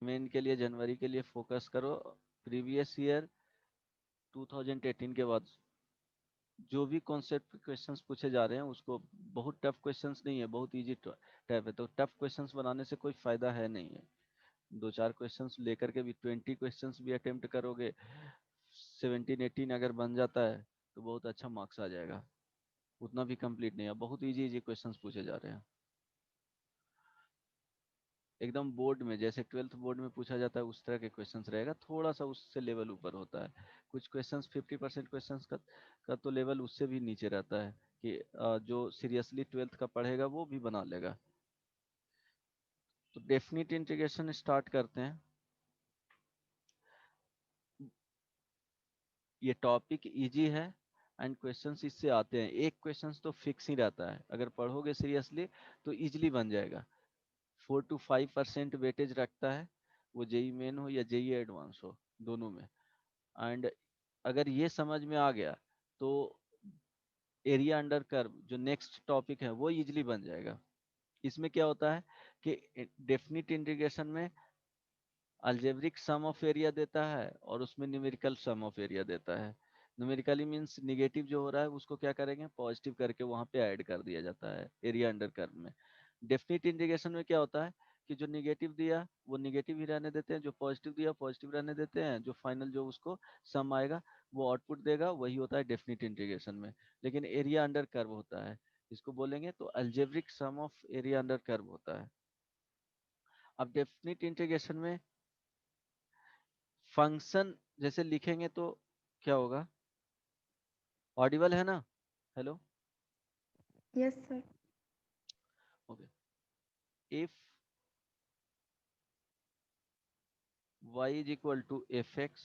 Main के लिए जनवरी के लिए फोकस करो। प्रीवियस ईयर 2018 के बाद जो भी कॉन्सेप्ट क्वेश्चंस पूछे जा रहे हैं उसको, बहुत टफ क्वेश्चंस नहीं है, बहुत इजी टाइप है, तो टफ क्वेश्चंस बनाने से कोई फायदा है नहीं है। दो चार क्वेश्चंस लेकर के भी 20 क्वेश्चंस भी अटेम्प्ट करोगे, 17-18 अगर बन जाता है तो बहुत अच्छा मार्क्स आ जाएगा। उतना भी कंप्लीट नहीं है, बहुत इजी इजी क्वेश्चंस पूछे जा रहे हैं। एकदम बोर्ड में जैसे 12th बोर्ड में पूछा जाता है उस तरह के क्वेश्चंस रहेगा, थोड़ा सा उससे लेवल ऊपर होता है। कुछ क्वेश्चंस 50% क्वेश्चंस का तो लेवल उससे भी नीचे रहता है कि जो सीरियसली 12th का पढ़ेगा वो भी बना लेगा। तो डेफिनेट इंटीग्रेशन स्टार्ट करते हैं। ये टॉपिक इजी है एंड क्वेश्चंस इससे आते हैं, एक क्वेश्चंस तो फिक्स ही रहता है, अगर पढ़ोगे सीरियसली तो इजीली बन जाएगा। 4 to 5% वेटेज रखता है, वो जेई मेन हो या जेई एडवांस हो, दोनों में। एंड अगर ये समझ में आ गया तो एरिया अंडर कर्व जो नेक्स्ट टॉपिक है वो इजीली बन जाएगा। इसमें क्या होता है कि डेफिनिट इंटीग्रेशन में अलजेब्रिक सम ऑफ एरिया देता है और उसमें न्यूमेरिकल सम ऑफ एरिया देता है। न्यूमेरिकली मींस निगेटिव जो हो रहा है उसको क्या करेंगे, पॉजिटिव करके वहां पे ऐड कर दिया जाता है एरिया अंडर कर्व में। डेफिनिट इंटीग्रेशन में क्या होता है कि जो निगेटिव दिया वो निगेटिव ही रहने देते हैं, जो पॉजिटिव दिया पॉजिटिव रहने देते हैं, जो फाइनल जो उसको सम आएगा वो आउटपुट देगा, वही होता है डेफिनिट इंटीग्रेशन में। लेकिन एरिया अंडर कर्व होता है, इसको बोलेंगे तो algebraic sum of area under curve होता है। अब डेफिनिट इंटीग्रेशन में फंक्शन जैसे लिखेंगे तो क्या होगा, ऑडिबल है ना? Hello. Yes, sir. Okay. If y is equal to f x,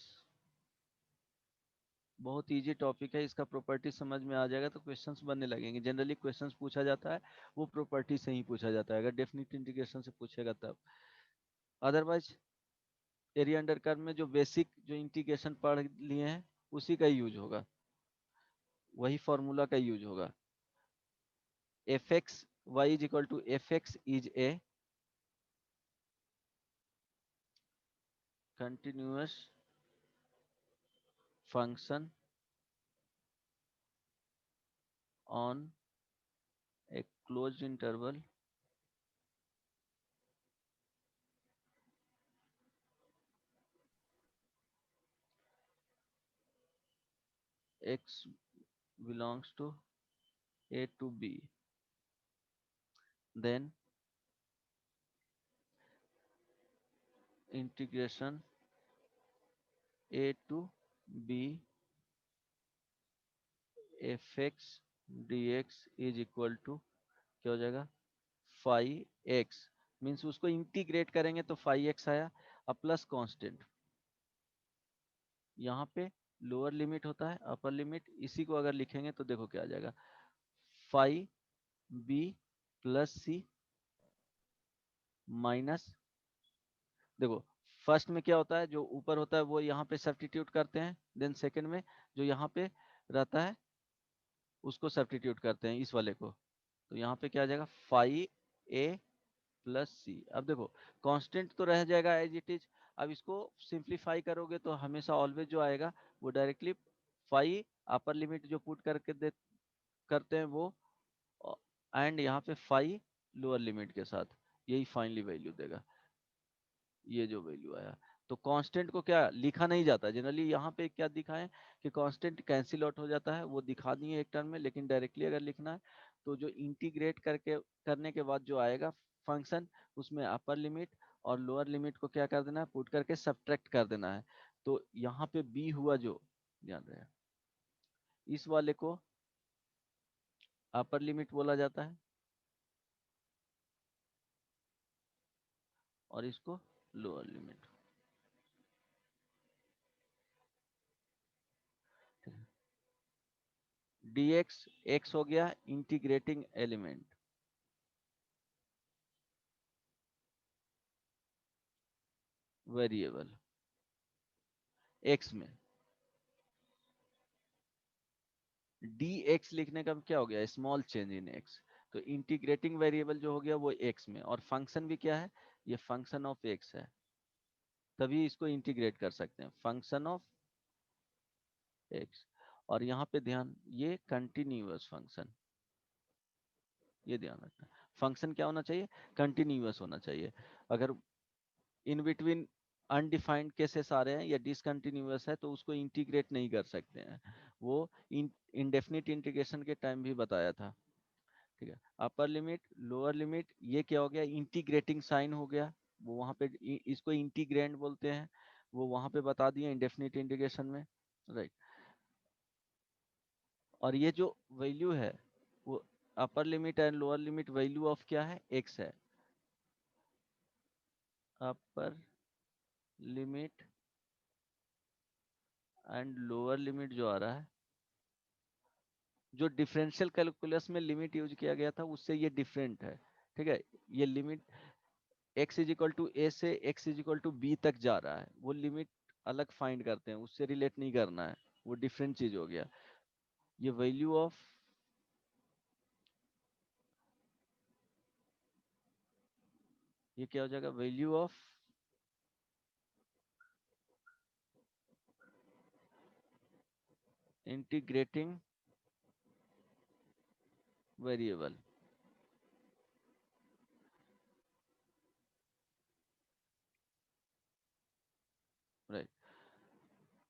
बहुत इजी टॉपिक है, इसका प्रॉपर्टी समझ में आ जाएगा तो क्वेश्चंस बनने लगेंगे। जनरली क्वेश्चंस पूछा जाता है वो प्रॉपर्टी से ही पूछा जाता है, अगर डेफिनिट इंटीग्रेशन से पूछेगा तब। अदरवाइज एरिया अंडर कर्व में जो बेसिक जो इंटीग्रेशन पढ़ लिए हैं उसी का यूज होगा, वही फॉर्मूला का यूज होगा। F x y is equal to f x is a continuous function on a closed interval x belongs to a to b, then integration a to b fx dx is equal to क्या हो जाएगा, five x. Means उसको integrate करेंगे तो five x आया, अब plus constant. यहाँ पे लोअर लिमिट होता है अपर लिमिट, इसी को अगर लिखेंगे तो देखो क्या आ जाएगा, फाइव बी प्लस सी माइनस, देखो फर्स्ट में क्या होता है, जो ऊपर होता है वो यहाँ पे सब्स्टिट्यूट करते हैं, देन सेकंड में जो यहाँ पे रहता है उसको सब्स्टिट्यूट करते हैं, इस वाले को। तो यहाँ पे क्या आ जाएगा, फाइव ए प्लस सी। अब देखो कांस्टेंट तो रह जाएगा एज इट इज, अब इसको सिंप्लीफाई करोगे तो हमेशा ऑलवेज जो आएगा वो डायरेक्टली फाइव अपर लिमिट जो पुट करके दे करते हैं वो, एंड यहाँ पे फाइव लोअर लिमिट के साथ, यही फाइनली वैल्यू देगा, ये जो वैल्यू आया। तो कांस्टेंट को क्या लिखा नहीं जाता जनरली, यहाँ पे क्या दिखाएं कि कांस्टेंट कैंसिल आउट हो जाता है, वो दिखा दिए एक टर्म में, लेकिन डायरेक्टली अगर लिखना है तो जो इंटीग्रेट करके करने के बाद जो आएगा फंक्शन, उसमें अपर लिमिट और लोअर लिमिट को क्या कर देना है, पुट करके सब्ट्रैक्ट कर देना है। तो यहाँ पे बी हुआ जो, ध्यान रहे, इस वाले को अपर लिमिट बोला जाता है और इसको लोअर लिमिट। dx x हो गया इंटीग्रेटिंग एलिमेंट, वेरिएबल x में, dx लिखने का क्या हो गया, स्मॉल चेंज इन x। तो इंटीग्रेटिंग वेरिएबल जो हो गया वो x में, और फंक्शन भी क्या है, ये फंक्शन ऑफ x है। तभी इसको इंटीग्रेट कर सकते हैं, फंक्शन ऑफ एक्स। और यहाँ पे ध्यान, ये कंटिन्यूअस फंक्शन, ये ध्यान रखना, फंक्शन क्या होना चाहिए, कंटिन्यूअस होना चाहिए। अगर इन बिटवीन अनडिफाइंड केसेस आ रहे हैं या डिसकंटिन्यूअस है तो उसको इंटीग्रेट नहीं कर सकते हैं, वो इंडेफिनिट इंटीग्रेशन के टाइम भी बताया था। ठीक है, अपर लिमिट लोअर लिमिट, ये क्या हो गया, इंटीग्रेटिंग साइन हो गया, वो वहां पे इसको इंटीग्रेंड बोलते हैं, वो वहां पे बता दिए इंडेफिनिट इंटीग्रेशन में, राइट। और ये जो वैल्यू है वो upper limit and lower limit value of क्या है, एक्स है। Upper limit and lower limit जो आ रहा है, जो डिफरेंशियल कैलकुलस में लिमिट यूज किया गया था उससे ये डिफरेंट है। ठीक है, ये limit x is equal to A से x is equal to B तक जा रहा है, वो लिमिट अलग फाइंड करते हैं, उससे रिलेट नहीं करना है, वो डिफरेंट चीज हो गया। ये वैल्यू ऑफ, ये क्या हो जाएगा, value of integrating variable, right,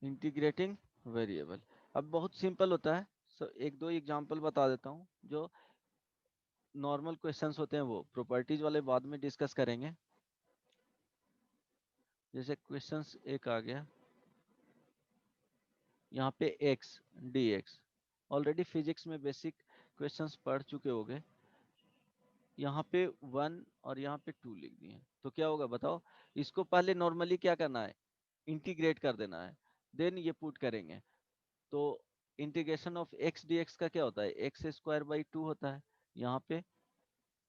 integrating variable. अब बहुत सिंपल होता है, एक दो एग्जांपल बता देता हूँ, जो नॉर्मल क्वेश्चंस होते हैं वो प्रॉपर्टीज वाले बाद में डिस्कस करेंगे। जैसे क्वेश्चंस एक आ गया, यहाँ पे x dx, ऑलरेडी फिजिक्स में बेसिक क्वेश्चंस पढ़ चुके होंगे। यहाँ पे 1 और यहाँ पे 2 लिख दिए, तो क्या होगा बताओ, इसको पहले नॉर्मली क्या करना है, इंटीग्रेट कर देना है, देन ये पुट करेंगे। तो इंटीग्रेशन ऑफ x dx का क्या होता है, एक्स स्क्वायर बाई 2 होता है। यहाँ पे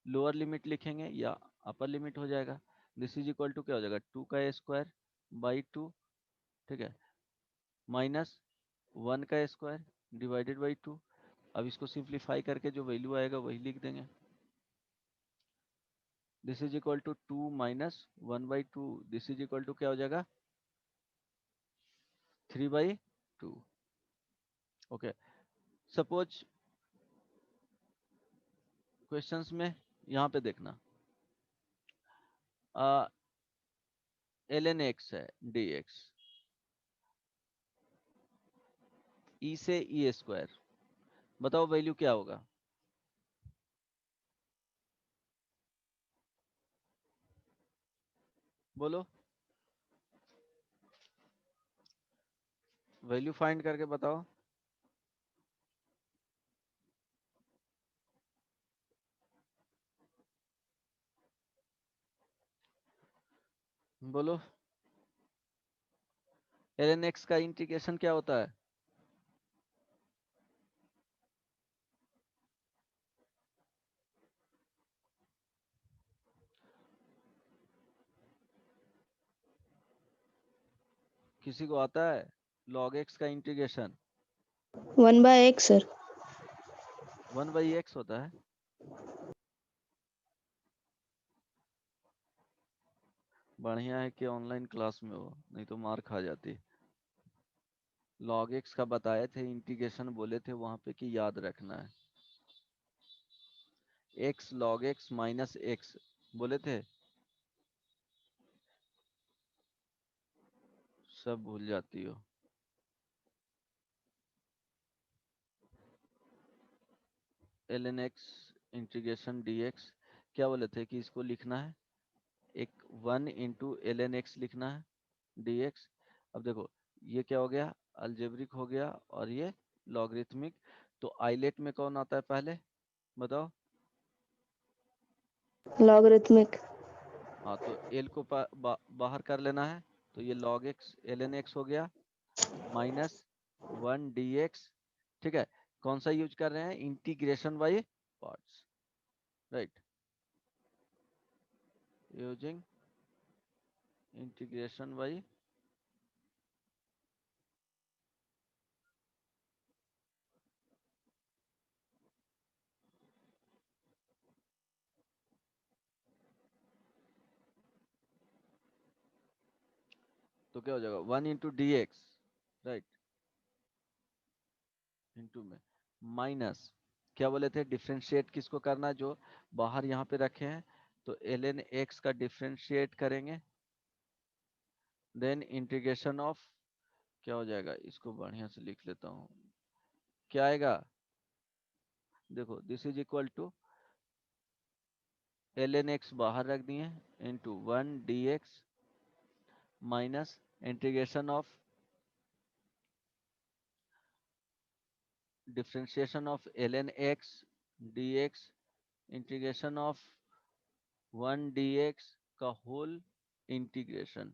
लोअर लिमिट लिखेंगे या अपर लिमिट हो जाएगा, दिस इज इक्वल टू क्या हो जाएगा, 2 का स्क्वायर बाई 2, ठीक है, माइनस 1 का स्क्वायर डिवाइडेड बाई 2। अब इसको सिंप्लीफाई करके जो वैल्यू आएगा वही लिख देंगे, this is equal to 2 minus 1/2, this is equal to क्या हो जाएगा, 3/2। ओके, सपोज क्वेश्चंस में यहाँ पे देखना, ln x है dx, e से e स्क्वायर, बताओ वैल्यू क्या होगा, बोलो, वैल्यू फाइंड करके बताओ। बोलो, ln x का इंटीग्रेशन क्या होता है, किसी को आता है, log x का इंटीग्रेशन 1/x सर। 1/x होता है। बढ़िया है कि ऑनलाइन क्लास में हो, नहीं तो मार खा जाती। log x का बताए थे इंटीग्रेशन, बोले थे वहां पे कि याद रखना है, x log x minus x बोले थे, सब भूल जाती हो। ln x इंटीग्रेशन dx, क्या बोले थे कि इसको लिखना है, एक 1 इंटू ln x लिखना है dx। अब देखो ये क्या हो गया, अलजेब्रिक हो गया, और ये लॉगरिथमिक। तो आइलेट में कौन आता है पहले, बताओ। लॉगरिथमिक। हाँ, तो l को बाहर कर लेना है, तो ये log x ln x हो गया, माइनस 1 dx। ठीक है, कौन सा यूज कर रहे हैं, integration by parts, right, using integration by, तो क्या हो जाएगा 1 into D x, right, into में माइनस क्या बोले थे, डिफ्रेंशिएट किसको करना, जो बाहर यहाँ पे रखे हैं, तो ln x का डिफ्रेंशिएट करेंगे, देन इंटीग्रेशन ऑफ क्या हो जाएगा, इसको बढ़िया से लिख लेता हूँ, क्या आएगा, देखो this is equal to ln x बाहर रख दिए into 1 dx minus integration of differentiation of ln x dx integration of 1 dx का whole integration,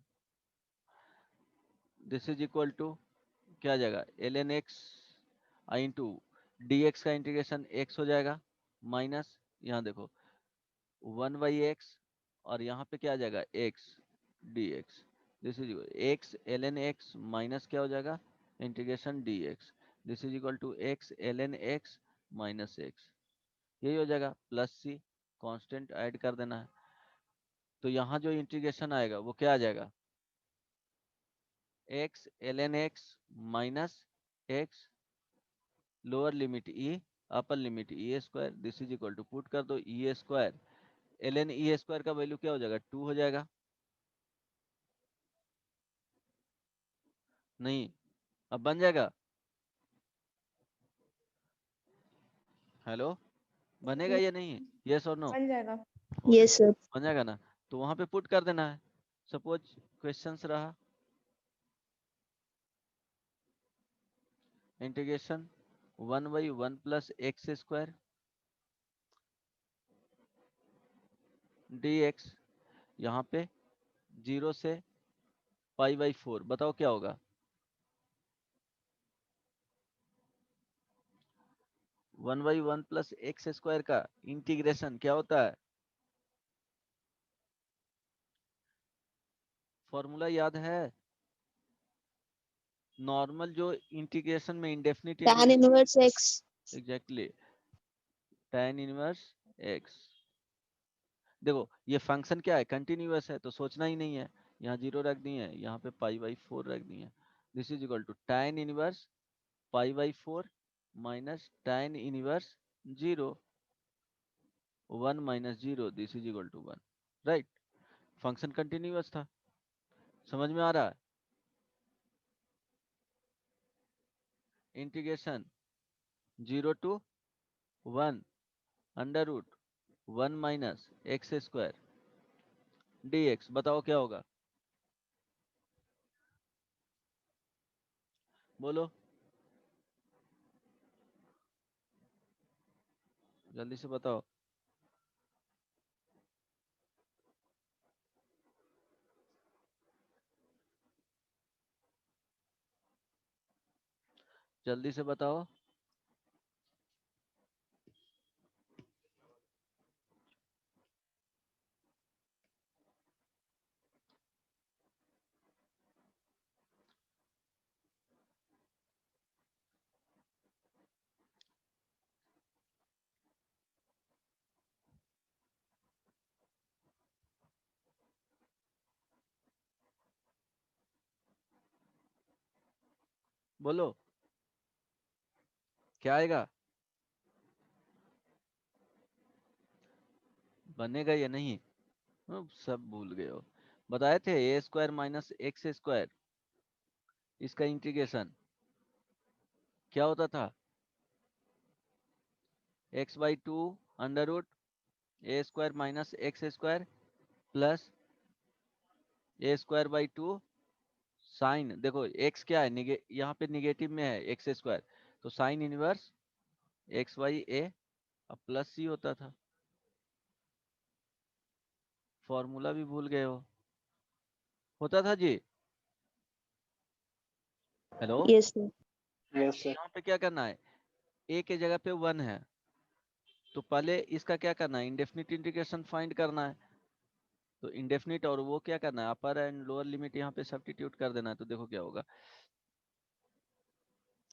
this is equal to क्या आ जाएगा, ln x इंटू dx का इंटीग्रेशन x हो जाएगा, माइनस यहाँ देखो 1/x और यहाँ पे क्या आ जाएगा x dx, this is x ln x minus क्या हो जाएगा integration dx, this is equal to x ln x minus x, यही हो जाएगा, प्लस सी कांस्टेंट ऐड कर देना है, तो यहाँ जो इंटीग्रेशन आएगा वो क्या आ जाएगा, x ln x minus x lower limit e upper limit e square, this is equal to put कर दो e square, ln e square का वैल्यू क्या हो जाएगा 2 हो जाएगा, नहीं अब बन जाएगा, हेलो, बनेगा या नहीं, यस और नो, बन जाएगा। Okay, Yes, sir. बन जाएगा ना, तो वहां पे पुट कर देना है, सपोज क्वेश्चंस रहा integration 1/1 plus x square dx, यहाँ पे 0 से π/4, बताओ क्या होगा, 1/1 प्लस एक्स स्क्वायर का इंटीग्रेशन क्या होता है, फॉर्मूला याद है, नॉर्मल जो इंटीग्रेशन में indefinite Tan inverse x. Exactly tan inverse x, देखो ये फंक्शन क्या है, कंटिन्यूअस है, तो सोचना ही नहीं है, यहाँ 0 रख दिए हैं, यहाँ पे π/4 रख दिए हैं, this is equal to tan inverse π/4 minus tan inverse 0, 1 minus 0, this is equal to 1, right, function continuous था, समझ में आ रहा है, integration 0 to 1 under root 1 minus x square dx, बताओ क्या होगा, बोलो जल्दी से बताओ, जल्दी से बताओ, बोलो क्या आएगा, बनेगा या नहीं, सब भूल गए हो, बताए थे a square minus x square, इसका इंटीग्रेशन क्या होता था, x/2 under root a square minus x square plus a square by 2 sine, देखो x क्या है, यहाँ पे निगेटिव में है एक्स स्क्वायर, तो साइन इनवर्स x/a अब प्लस सी होता था, फॉर्मूला भी भूल गए हो, होता था जी, hello, Yes, sir. Yes sir. यहाँ पे क्या करना है, a के जगह पे 1 है, तो पहले इसका क्या करना है, इंडेफिनिट इंटीग्रेशन फाइंड करना है, तो इंडेफिनिट और वो क्या करना है, अपर एंड लोअर लिमिट यहाँ पे सब्स्टिट्यूट कर देना है, तो देखो क्या होगा,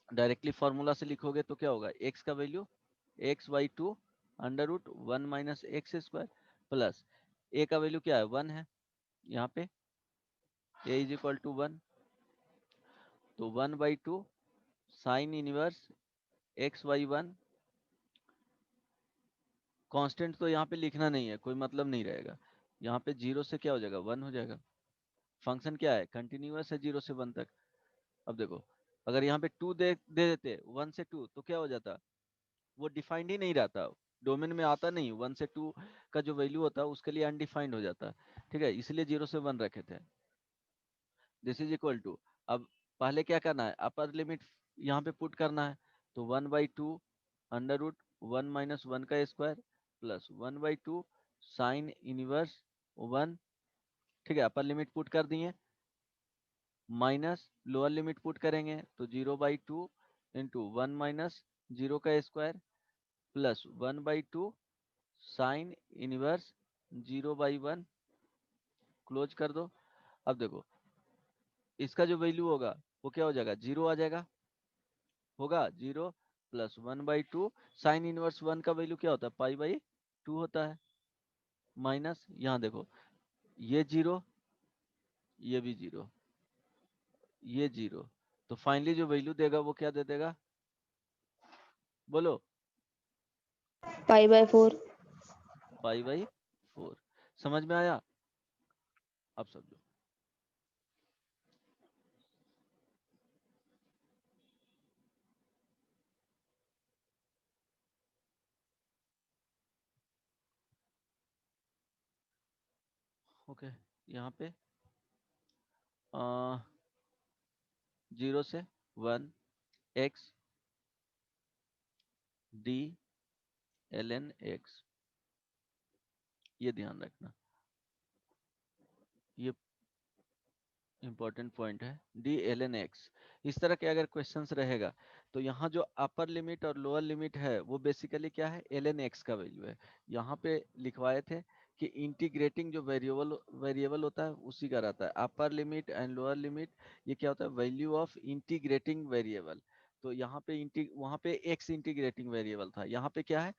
डायरेक्टली फॉर्मूला से लिखोगे तो क्या होगा, x का value x/2 under root 1 minus x square plus a का वैल्यू क्या है 1 है यहाँ पे, ए इज इक्वल टू 1, तो 1/2 sine inverse x y one. Constant तो यहाँ पे लिखना नहीं है, कोई मतलब नहीं रहेगा। यहाँ पे 0 से क्या हो जाएगा, 1 हो जाएगा। फंक्शन क्या है, कंटिन्यूअस है 0 से 1 तक। अब देखो, अगर यहाँ पे 2 दे देते 1 से 2 तो क्या हो जाता, वो डिफाइंड ही नहीं रहता, डोमेन में आता नहीं। 1 से 2 का जो वैल्यू होता है उसके लिए अनडिफाइंड हो जाता है, ठीक है, इसलिए 0 से 1 रखे थे। दिस इज इक्वल टू, अब पहले क्या करना है, अपर लिमिट यहाँ पे पुट करना है। तो 1/2 अंडर रूट 1 - 1 का स्क्वायर प्लस 1/2 साइन इनवर्स 1, ठीक है, अपर लिमिट पुट कर दिए, माइनस लोअर लिमिट पुट करेंगे तो 0/2 इंटू 1 - 0 का square plus 1/2 sine inverse 0/1, close कर दो। अब देखो, इसका जो वैल्यू होगा वो क्या हो जाएगा, 0 आ जाएगा, होगा 0 प्लस 1/2 साइन इनवर्स 1 का वैल्यू क्या होता है, पाई/2 होता है, माइनस यहाँ देखो ये 0, ये भी 0, ये 0, तो फाइनली जो वैल्यू देगा वो क्या दे देगा, बोलो, π/4। पाई/4। समझ में आया, अब समझो। ओके, यहाँ पे 0 से 1 एक्स डी ln x, ये ध्यान रखना, ये इंपॉर्टेंट पॉइंट है, डी ln x। इस तरह के अगर क्वेश्चंस रहेगा तो यहाँ जो अपर लिमिट और लोअर लिमिट है वो बेसिकली क्या है, ln x का वैल्यू है। यहाँ पे लिखवाए थे कि इंटीग्रेटिंग जो वेरिएबल होता है उसी का रहता है, upper limit and lower limit, ये क्या होता है, वैल्यू ऑफ इंटीग्रेटिंग वेरिएबल। तो यहाँ पे वहाँ पे x इंटीग्रेटिंग वेरिएबल था, यहाँ पे क्या है,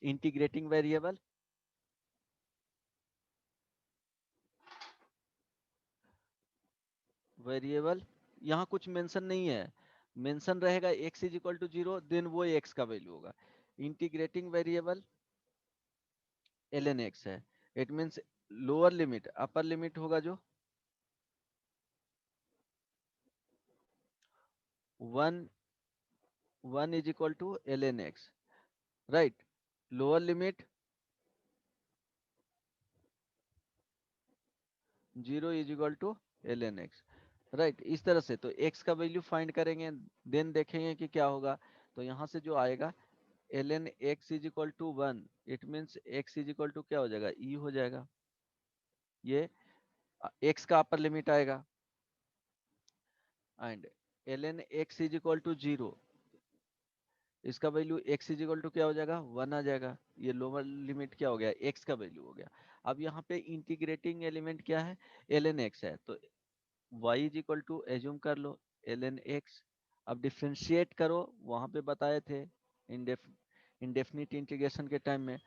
इंटीग्रेटिंग वेरिएबल। वेरिएबल यहाँ कुछ मेंशन नहीं है, मेंशन रहेगा x is equal to 0, then वो x का वैल्यू होगा। इंटीग्रेटिंग वेरिएबल ln x है, it means lower limit upper limit होगा जो 1 is equal to ln x, right, lower limit 0 is equal to ln x, right. इस तरह से तो x का वैल्यू फाइंड करेंगे, देन देखेंगे कि क्या होगा। तो यहाँ से जो आएगा ln x is equal to 1, it means x is equal to क्या हो जाएगा, e हो जाएगा, ये x का अपर लिमिट आएगा। And ln x is equal to 0, इसका value x is equal to क्या हो जाएगा, 1 आ जाएगा, ये लोअर लिमिट क्या हो गया, x का वैल्यू हो गया। अब यहाँ पे इंटीग्रेटिंग एलिमेंट क्या है, ln x है, तो y is equal to assume कर लो ln x। अब डिफ्रेंशिएट करो, वहां पे बताए थे इंडेफिनिट इंटीग्रेशन के टाइम में,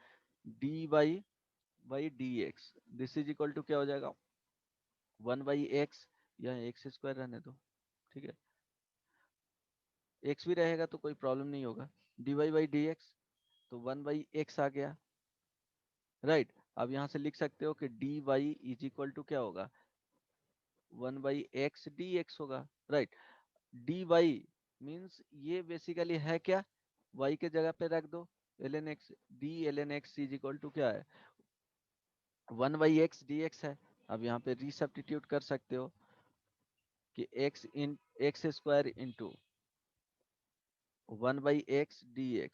dy by d x, this is equal to क्या हो जाएगा, 1/x, या एक्स स्क्वायर रहने दो, ठीक है, x भी रहेगा तो कोई प्रॉब्लम नहीं होगा, dy बाई डी एक्स, तो 1/x आ गया, राइट। अब यहाँ से लिख सकते हो कि dy इज इक्वल टू क्या होगा, 1/x dx होगा, राइट। dy मीन्स ये बेसिकली है क्या, y के जगह पे रख दो ln x, d ln x is equal to क्या है, 1/x dx है। अब यहाँ पे रीसब्स्टिट्यूट कर सकते हो कि x square into 1/x dx,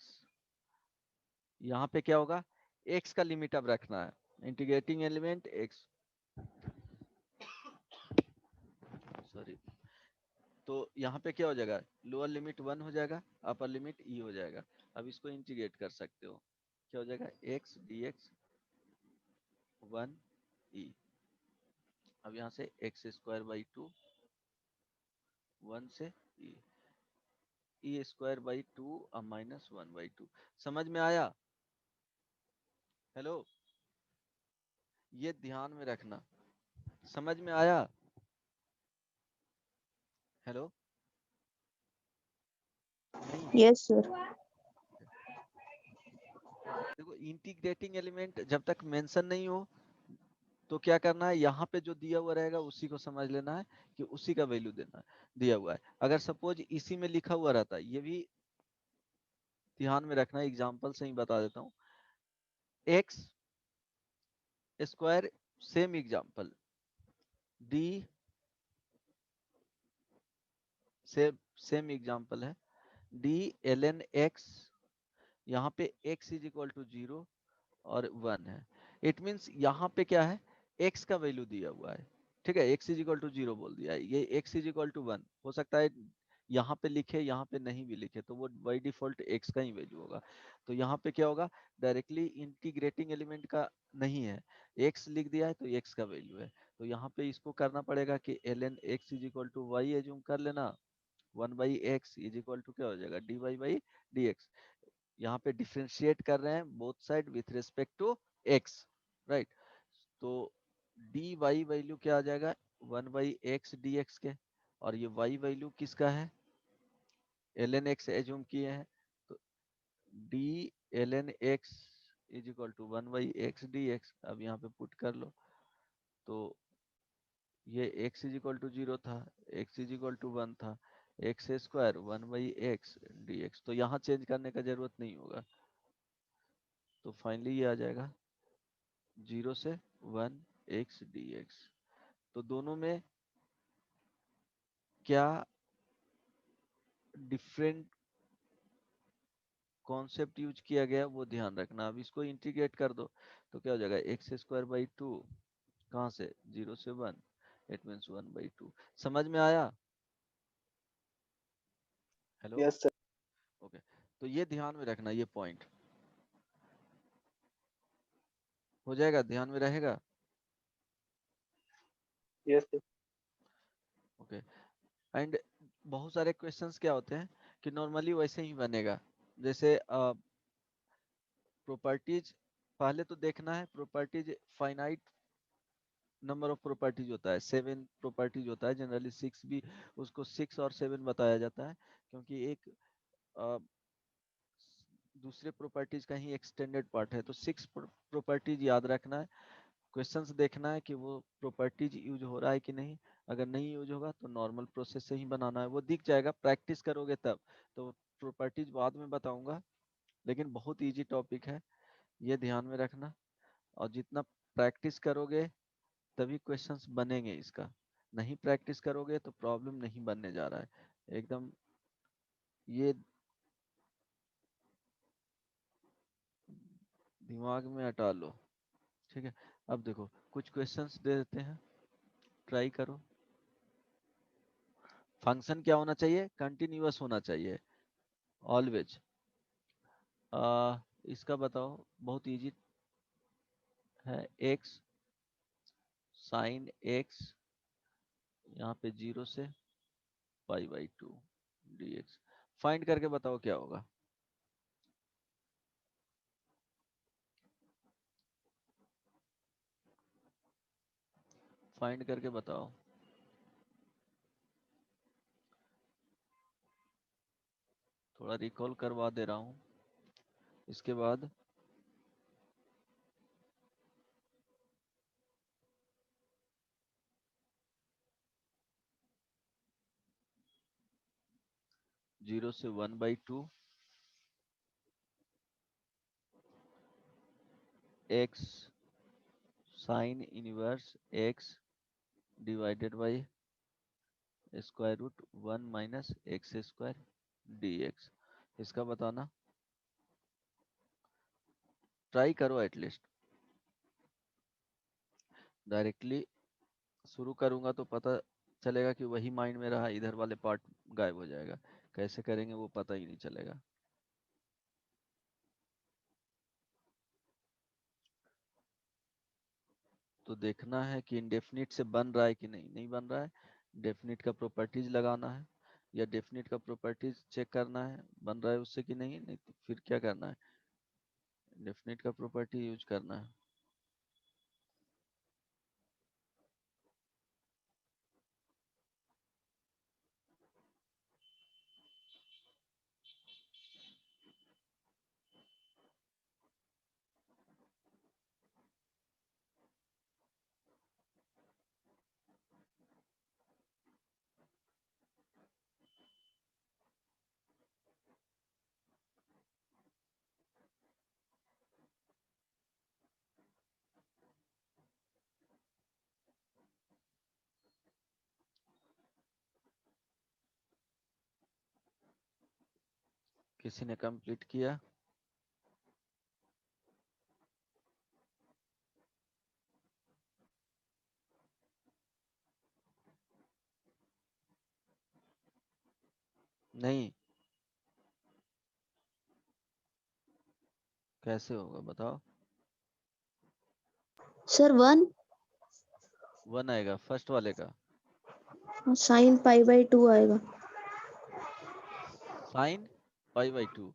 यहाँ पे क्या होगा, x का लिमिट अब रखना है, इंटीग्रेटिंग एलिमेंट x, सॉरी, तो यहाँ पे क्या हो जाएगा, लोअर लिमिट 1 हो जाएगा, अपर लिमिट e हो जाएगा। अब इसको इंटीग्रेट कर सकते हो, क्या हो जाएगा, x dx 1e। अब यहाँ से एक्स स्क्वायर बाई 2, 1 से e स्क्वायर बाई 2 और -1/2। समझ में आया, हेलो, ये ध्यान में रखना, समझ में आया। हेलो, नहीं? Yes, sir. देखो इंटीग्रेटिंग एलिमेंट जब तक मेंशन नहीं हो तो क्या करना है, यहाँ पे जो दिया हुआ रहेगा उसी को समझ लेना है कि उसी का वैल्यू देना है, दिया हुआ है। अगर सपोज इसी में लिखा हुआ रहता, ये भी ध्यान में रखना है, एग्जांपल से ही बता देता हूँ। X square, same example, D, same example है, डी ln x, यहाँ पे x इज इक्वल टू 0 और 1 है। इट मीन्स यहाँ पे क्या है, x का वैल्यू दिया हुआ है, ठीक है, x इज इक्वल टू 0 बोल दिया है, ये x इज इक्वल टू 1 हो सकता है, यहाँ पे लिखे यहाँ पे नहीं भी लिखे तो वो बाई डिफॉल्ट x का ही वैल्यू होगा। तो यहाँ पे क्या होगा, डायरेक्टली इंटीग्रेटिंग एलिमेंट का नहीं है, x लिख दिया है तो x का वैल्यू है। तो यहाँ पे इसको करना पड़ेगा कि ln x is equal to y assume कर लेना, 1/x इज इक्वल टू क्या हो जाएगा, dy/dx। यहाँ पे डिफरेंशिएट कर रहे हैं both side with respect to x, right. तो dy वैल्यू क्या आ जाएगा, 1/x dx के, और ये y वैल्यू किसका है, ln x एज्यूम किए हैं, तो d ln x is equal to 1/x dx। अब यहाँ पे पुट कर लो, तो ये x इज इक्वल टू 0 था, x इज इक्वल टू 1 था, एक्स स्क्वायर 1/x dx, तो यहाँ चेंज करने का जरूरत नहीं होगा। तो फाइनली ये आ जाएगा 0 से 1 x dx। तो दोनों में क्या डिफरेंट कॉन्सेप्ट यूज किया गया वो ध्यान रखना। अब इसको इंटीग्रेट कर दो तो क्या हो जाएगा, x²/2, कहाँ से, 0 से 1, इट मीन्स 1/2। समझ में आया? Hello, yes sir. ओके। तो ये ध्यान में रखना, ये पॉइंट हो जाएगा, ध्यान में रहेगा। Yes sir. ओके। एंड बहुत सारे क्वेश्चंस क्या होते हैं कि नॉर्मली वैसे ही बनेगा, जैसे प्रॉपर्टीज पहले तो देखना है, properties finite number of properties होता है, 7 प्रॉपर्टीज होता है जनरली, 6 भी, उसको 6 और 7 बताया जाता है, क्योंकि एक अ, दूसरे प्रॉपर्टीज का ही एक्सटेंडेड पार्ट है। तो 6 प्रॉपर्टीज याद रखना है, क्वेश्चंस देखना है कि वो प्रॉपर्टीज यूज हो रहा है कि नहीं, अगर नहीं यूज होगा तो नॉर्मल प्रोसेस से ही बनाना है, वो दिख जाएगा, प्रैक्टिस करोगे तब। तो प्रॉपर्टीज बाद में बताऊंगा, लेकिन बहुत इजी टॉपिक है, ये ध्यान में रखना। और जितना प्रैक्टिस करोगे तभी क्वेश्चंस बनेंगे इसका, नहीं प्रैक्टिस करोगे तो प्रॉब्लम नहीं बनने जा रहा है एकदम, ये दिमाग में हटा लो, ठीक है। अब देखो कुछ क्वेश्चंस दे देते हैं, ट्राई करो। फंक्शन क्या होना चाहिए, कंटिन्यूअस होना चाहिए ऑलवेज। इसका बताओ, बहुत इजी है, x साइन x, यहाँ पे 0 से π/2 dx। फाइंड करके बताओ क्या होगा, फाइंड करके बताओ। थोड़ा रिकॉल करवा दे रहा हूँ, इसके बाद 0 से 1/2 x sine inverse x divided by square root 1 minus x square dx। इसका बताना, ट्राई करो एटलीस्ट। डायरेक्टली शुरू करूंगा तो पता चलेगा कि वही माइंड में रहा, इधर वाले पार्ट गायब हो जाएगा, कैसे करेंगे वो पता ही नहीं चलेगा। तो देखना है कि इंडेफिनिट से बन रहा है कि नहीं, नहीं बन रहा है, डेफिनिट का प्रॉपर्टीज लगाना है, या डेफिनिट का प्रॉपर्टीज चेक करना है बन रहा है उससे कि नहीं, नहीं तो फिर क्या करना है, डेफिनिट का प्रॉपर्टी यूज करना है। किसी ने कंप्लीट किया? नहीं, कैसे होगा बताओ? सर 1 1 आएगा फर्स्ट वाले का। साइन पाई बाई 2 आएगा। Sign pi by 2।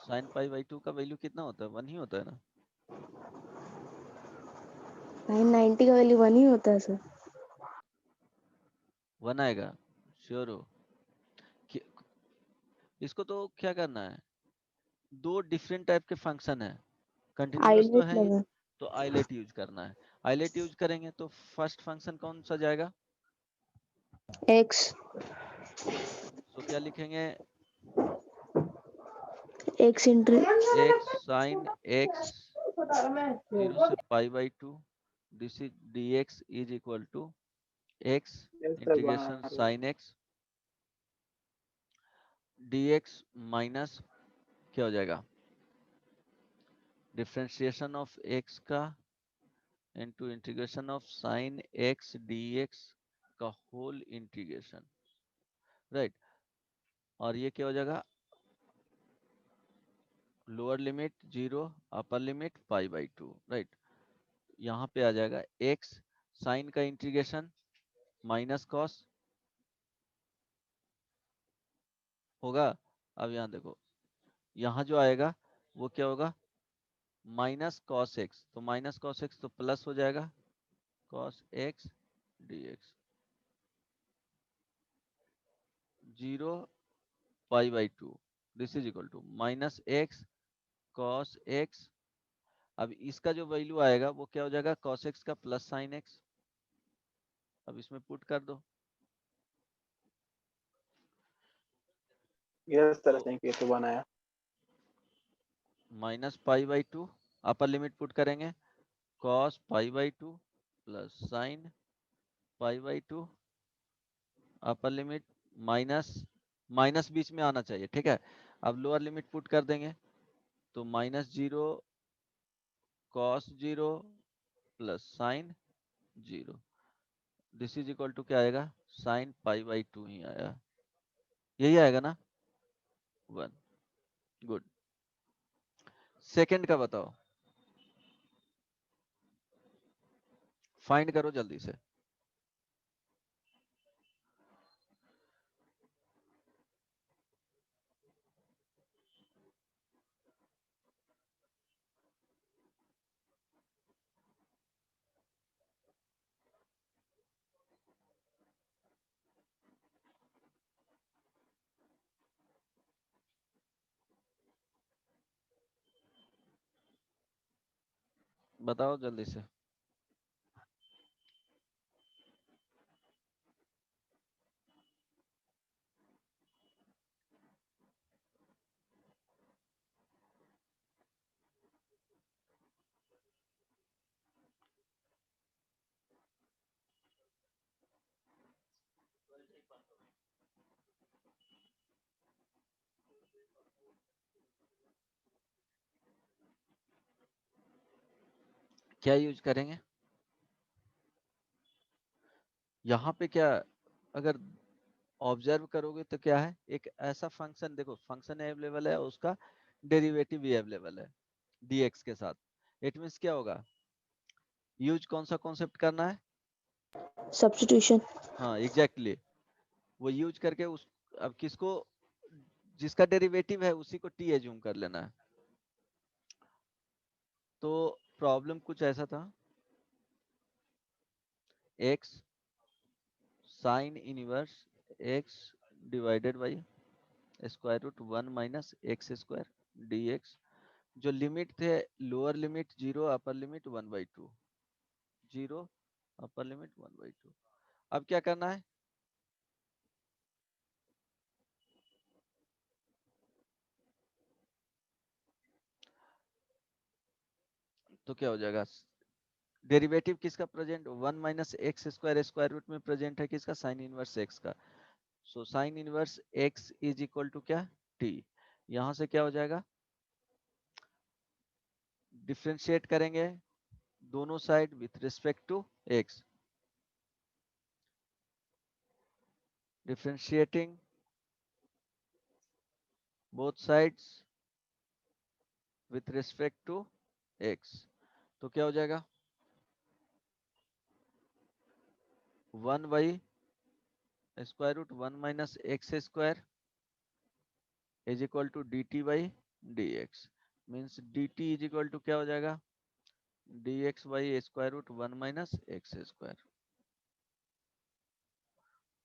Sign pi by 2 का वैल्यू कितना होता है? 1 ही होता है ना। साइन 90 का वैल्यू 1 ही होता है सर। 1 आएगा, श्योर हो? इसको तो क्या करना है, दो डिफरेंट टाइप के फंक्शन है, कंटिन्यूअस तो आईलेट है ही, लगा। तो आइलेट यूज करना है। आइलेट यूज करेंगे तो फर्स्ट फंक्शन कौन सा जाएगा? एक्स। सो क्या लिखेंगे? X into x sine x 0 से pi by 2, this is dx is equal to x integration sine x dx minus क्या हो जाएगा, डिफरेंशिएशन ऑफ x का into integration of sine x dx का होल इंटीग्रेशन, राइट। और ये क्या हो जाएगा, lower limit 0, upper limit pi by 2, right. यहाँ पे आ जाएगा x साइन का इंटीग्रेशन माइनस कॉस होगा। अब यहाँ देखो, यहाँ जो आएगा वो क्या होगा, माइनस कॉस एक्स, तो माइनस कॉस एक्स तो प्लस हो जाएगा cos x dx 0 pi by 2, this is equal to minus x cos x. अब इसका जो वैल्यू आएगा वो क्या हो जाएगा, कॉस एक्स का प्लस साइन एक्स। अब इसमें पुट कर दो। यस सर, तो थैंक यू, तो बनाया। Minus pi by 2, upper limit put करेंगे, cos pi by 2 plus sign pi by 2, upper limit minus, minus बीच में आना चाहिए, ठीक है। अब लोअर लिमिट पुट कर देंगे, तो minus 0 cos 0 plus sine 0, this is equal to क्या आएगा, साइन पाई बाई 2 ही आया, यही आएगा ना, 1। गुड। सेकंड का बताओ, फाइंड करो जल्दी से। बताओ जल्दी से। क्या यूज करेंगे यहाँ पे, क्या अगर ऑब्जर्व करोगे तो क्या है, एक ऐसा फंक्शन देखो, फंक्शन अवेलेबल है, उसका डेरिवेटिव भी अवेलेबल है dx के साथ। इट मीन्स क्या होगा, यूज कौन सा कॉन्सेप्ट करना है, सब्स्टिट्यूशन। हाँ एग्जैक्टली exactly. वो यूज करके उस, अब किसको, जिसका डेरिवेटिव है उसी को t एज्यूम कर लेना है। तो प्रॉब्लम कुछ ऐसा था, x sine inverse x divided by square root 1 minus x square dx, जो लिमिट थे, lower limit 0, upper limit 1/2, 0 upper limit 1/2। अब क्या करना है, तो क्या हो जाएगा, डेरिवेटिव किसका present, 1 minus x square square root में प्रेजेंट है किसका, साइन इनवर्स एक्स का। So sine inverse x is equal to क्या, t। यहां से क्या हो जाएगा, डिफ्रेंशिएट करेंगे दोनों side with respect to x, differentiating both sides with respect to x, तो क्या हो जाएगा 1 by square root 1 minus x square is equal to d t by d x, means d t is equal to क्या हो जाएगा d x by square root 1 minus x square.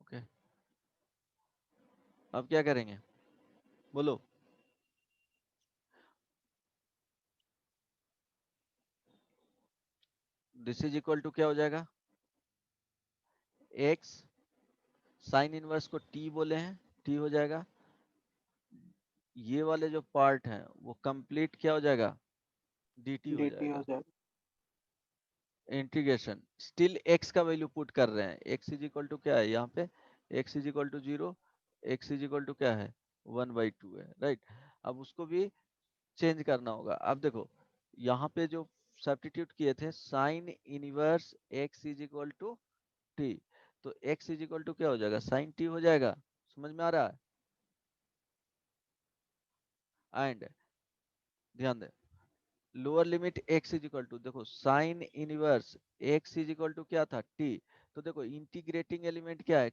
Okay, अब क्या करेंगे बोलो, दिस इज इक्वल टू क्या हो जाएगा x, साइन इनवर्स को t बोले हैं, t हो जाएगा, ये वाले जो पार्ट हैं वो कंप्लीट क्या हो जाएगा dt हो dt हो जाएगा, जाएगा। इंटीग्रेशन स्टिल x का वैल्यू पुट कर रहे हैं, x इज इक्वल टू क्या है यहाँ पे x is equal to 0, x is equal to क्या है 1/2 है, राइट। अब उसको भी चेंज करना होगा। अब देखो यहाँ पे जो सब्स्टिट्यूट किए थे sine inverse x is equal to t, तो x इज इक्वल टू क्या हो जाएगा साइन टी हो जाएगा, समझ में आ रहा है। एंड ध्यान दे lower limit x is equal to, देखो sine inverse x is equal to क्या था t, तो देखो इंटीग्रेटिंग एलिमेंट क्या है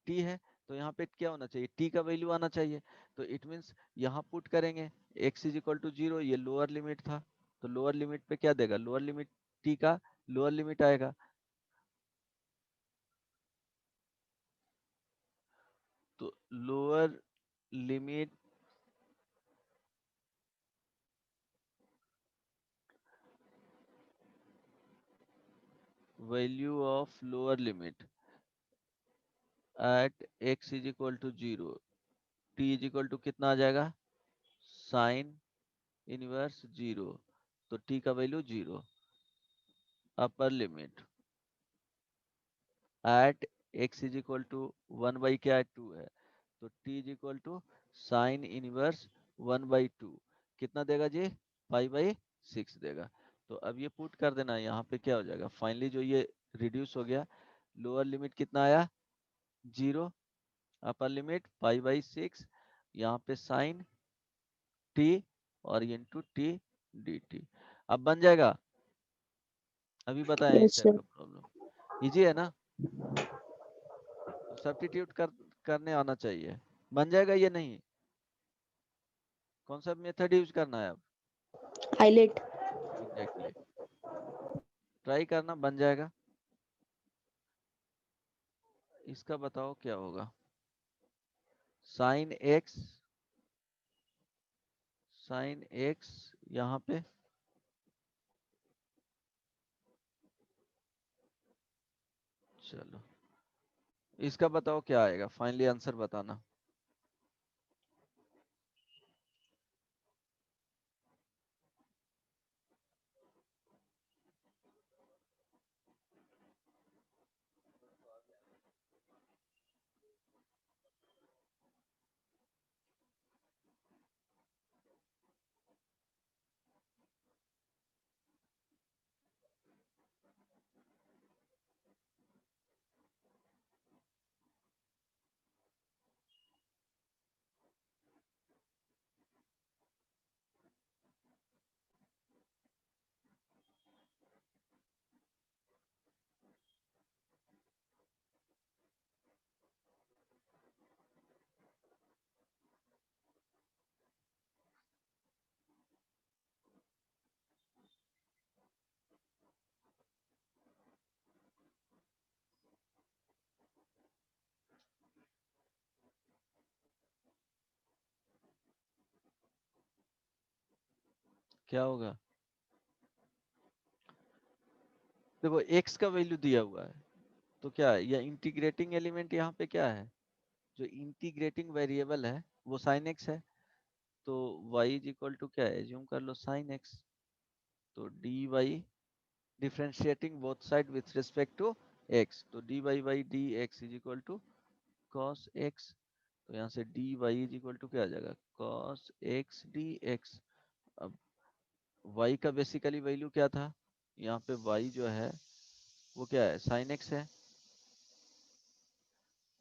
t है, तो यहाँ पे क्या होना चाहिए t का वैल्यू आना चाहिए, तो इट मींस यहाँ पुट करेंगे x इज इक्वल टू 0, ये लोअर लिमिट था, तो लोअर लिमिट पे क्या देगा लोअर लिमिट t का लोअर लिमिट आएगा, तो lower limit value of lower limit at x is equal to 0, t is equal to कितना आ जाएगा साइन इनवर्स 0, तो t का value 0, upper limit at x is equal to 1 by क्या है 2 है, तो t is equal to sine inverse 1/2 कितना देगा जी 5/6 देगा। तो अब ये पुट कर देना, यहाँ पे क्या हो जाएगा फाइनली जो ये रिड्यूस हो गया, लोअर लिमिट कितना आया 0, अपर लिमिट 5/6, यहाँ पे साइन t और इंटू टी डी टी। अब बन जाएगा, अभी बताएं इस यस टाइप सर। का प्रॉब्लम इजी है ना, तो सब्स्टिट्यूट करने आना चाहिए, बन जाएगा ये नहीं, कौन सा मेथड यूज करना है अब हाईलाइट। एग्जैक्टली ट्राई करना, बन जाएगा। इसका बताओ क्या होगा साइन एक्स यहाँ पे चलो इसका बताओ क्या आएगा फाइनली आंसर बताना। क्या होगा देखो x का वैल्यू दिया हुआ है, तो क्या है या इंटीग्रेटिंग एलिमेंट यहाँ पे क्या है, जो इंटीग्रेटिंग वेरिएबल है वो साइन x है, तो y इज इक्वल टू क्या है एज्यूम कर लो साइन x, तो d y differentiating both side with respect to x, तो d y by d x is equal to cos x, तो यहाँ से d y is equal to क्या आ जाएगा, कॉस एक्स डी एक्स। अब y का बेसिकली वैल्यू क्या था, यहाँ पे y जो है वो क्या है, साइन एक्स है,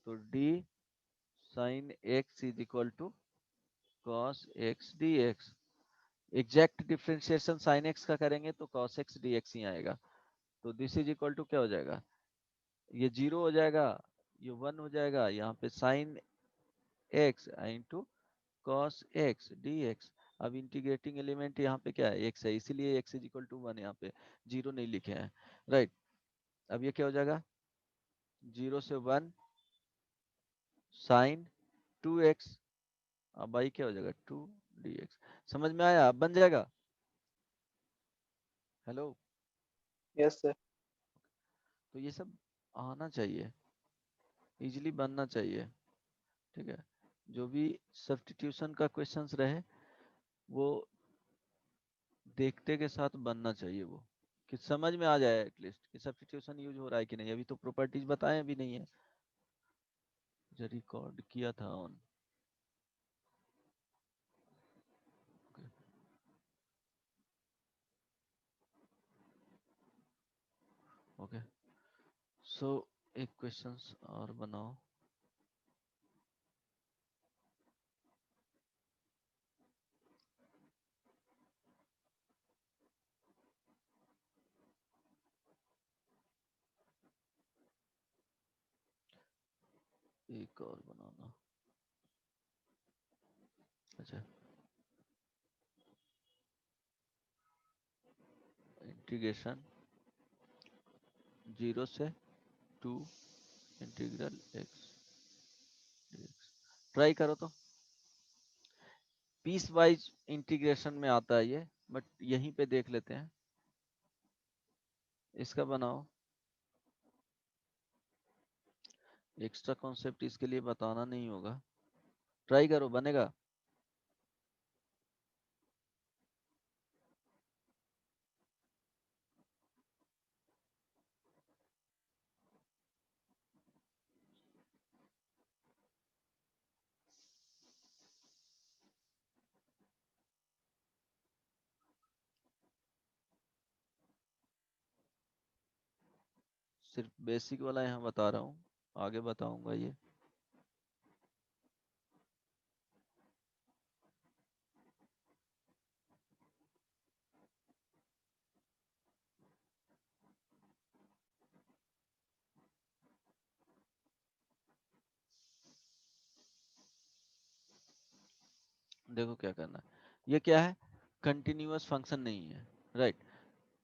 तो d sine x is equal to cos x d x. Exact differentiation sine x का करेंगे तो कॉस एक्स डी एक्स ही आएगा। तो दिस इज इक्वल टू क्या हो जाएगा, ये 0 हो जाएगा, ये 1 हो जाएगा, यहाँ पे sine x into cos x d x. अब इंटीग्रेटिंग एलिमेंट यहाँ पे क्या है, एक्स है, इसीलिए एक्स इज इक्वल टू 1 यहाँ पे 0 नहीं लिखे हैं, राइट। अब ये क्या हो जाएगा, 0 से 1 साइन 2x, अब भाई क्या हो जाएगा 2 dx। समझ में आया, अब बन जाएगा। हेलो। Yes sir. तो ये सब आना चाहिए, इजीली बनना चाहिए, ठीक है। जो भी सब्स्टिट्यूशन का क्वेश्चंस रहे वो देखते के साथ बनना चाहिए, वो कि समझ में आ जाए एटलीस्ट कि सब्स्टिट्यूशन यूज हो रहा है कि नहीं। अभी तो प्रॉपर्टीज बताए भी नहीं है, जो रिकॉर्ड किया था ऑन। ओके, सो एक क्वेश्चंस और बनाओ। एक और बनाना, अच्छा। इंटीग्रेशन 0 से 2 इंटीग्रल एक्स dx। ट्राई करो तो, पीस वाइज इंटीग्रेशन में आता है ये, बट यहीं पे देख लेते हैं, इसका बनाओ। एक्स्ट्रा कॉन्सेप्ट इसके लिए बताना नहीं होगा, ट्राई करो, बनेगा। सिर्फ बेसिक वाला यहाँ बता रहा हूँ, आगे बताऊंगा ये। देखो क्या करना है, ये क्या है, कंटिन्यूअस फंक्शन नहीं है, राइट।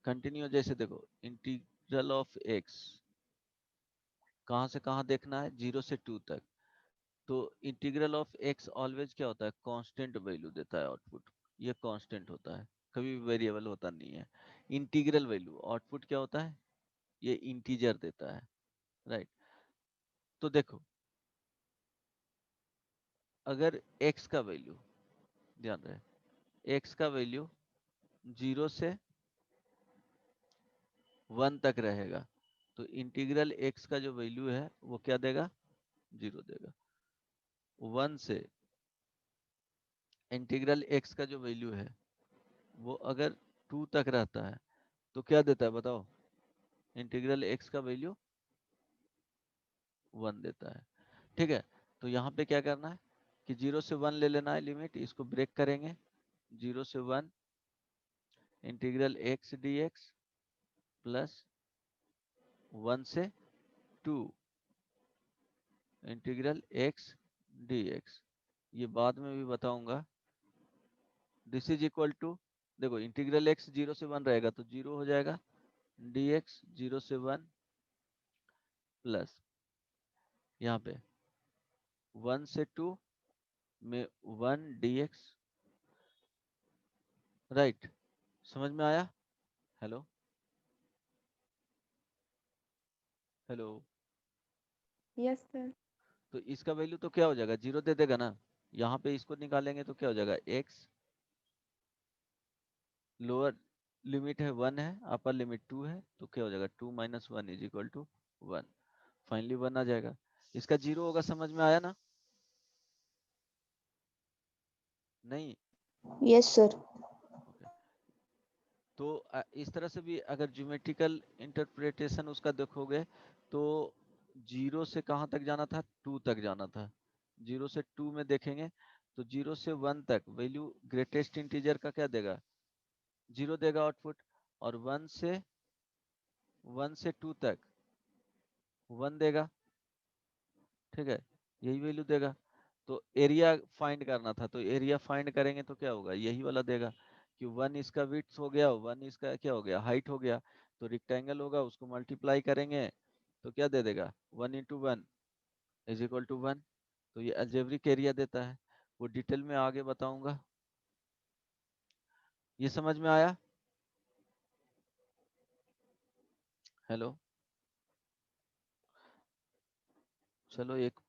कंटिन्यूअस जैसे देखो, इंटीग्रल ऑफ एक्स कहाँ से कहाँ देखना है, 0 से 2 तक। तो इंटीग्रल ऑफ एक्स ऑलवेज क्या होता है, कांस्टेंट वैल्यू देता है आउटपुट, ये कांस्टेंट होता है, कभी भी वेरिएबल होता नहीं है। इंटीग्रल वैल्यू आउटपुट क्या होता है, ये इंटीजर देता है, राइट। तो देखो, अगर x का वैल्यू, ध्यान रहे, x का वैल्यू 0 से 1 तक रहेगा, तो इंटीग्रल x का जो वैल्यू है वो क्या देगा, 0 देगा। 1 से इंटीग्रल x का जो वैल्यू है वो अगर 2 तक रहता है तो क्या देता है बताओ, इंटीग्रल x का वैल्यू 1 देता है, ठीक है। तो यहाँ पे क्या करना है कि 0 से 1 ले लेना है लिमिट, इसको ब्रेक करेंगे, 0 से 1 इंटीग्रल x dx प्लस 1 से 2 इंटीग्रल x dx। ये बाद में भी बताऊंगा। दिस इज इक्वल टू, देखो इंटीग्रल x 0 से 1 रहेगा तो 0 हो जाएगा, dx 0 से 1 प्लस यहाँ पे 1 से 2 में 1 dx, राइट। समझ में आया, हेलो हेलो। Yes sir. तो इसका वैल्यू तो क्या हो जाएगा, 0 दे देगा ना। यहाँ पे इसको निकालेंगे तो क्या हो जाएगा, x लोअर लिमिट है 1 है, अपर लिमिट 2 है, तो क्या हो जाएगा 2 माइनस 1 इज इक्वल टू 1। फाइनली 1 आ जाएगा, इसका 0 होगा, समझ में आया ना। नहीं? Yes sir. ओके, तो इस तरह से भी अगर ज्योमेट्रिकल इंटरप्रिटेशन उसका देखोगे तो 0 से कहाँ तक जाना था, 2 तक जाना था। 0 से 2 में देखेंगे तो 0 से 1 तक वैल्यू ग्रेटेस्ट इंटीजर का क्या देगा, 0 देगा आउटपुट, और 1 से 2 तक 1 देगा, ठीक है, यही वैल्यू देगा। तो एरिया फाइंड करना था, तो एरिया फाइंड करेंगे तो क्या होगा, यही वाला देगा कि 1 इसका विड्थ हो गया, 1 इसका क्या हो गया, हाइट हो गया। तो रेक्टेंगल होगा, उसको मल्टीप्लाई करेंगे तो क्या दे देगा, 1 इंटू 1 इज इक्वल टू 1। तो ये अलजेब्रिक एरिया देता है, वो डिटेल में आगे बताऊंगा। ये समझ में आया? हेलो, चलो एक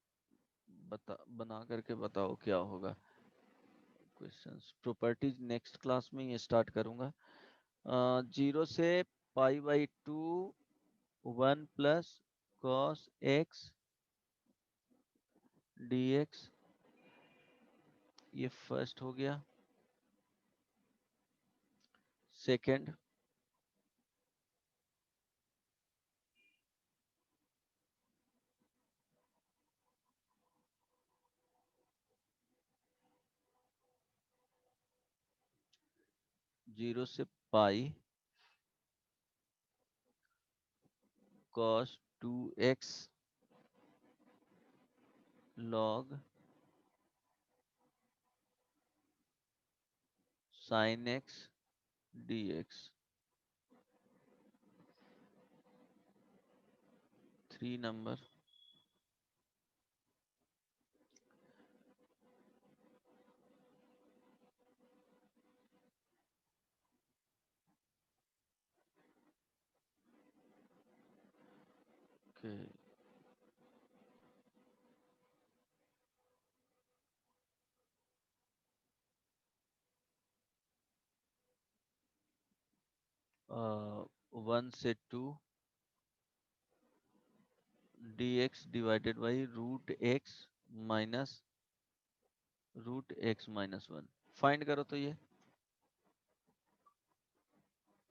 बना करके बताओ क्या होगा। क्वेश्चंस प्रॉपर्टीज नेक्स्ट क्लास में ये स्टार्ट करूंगा। 0 से π/2 1 प्लस कॉस एक्स dx, ये फर्स्ट हो गया। सेकंड, जीरो से pi cos 2x log sine x dx। 3 number, okay. 1 से 2 dx divided by root x minus 1। Find करो तो ये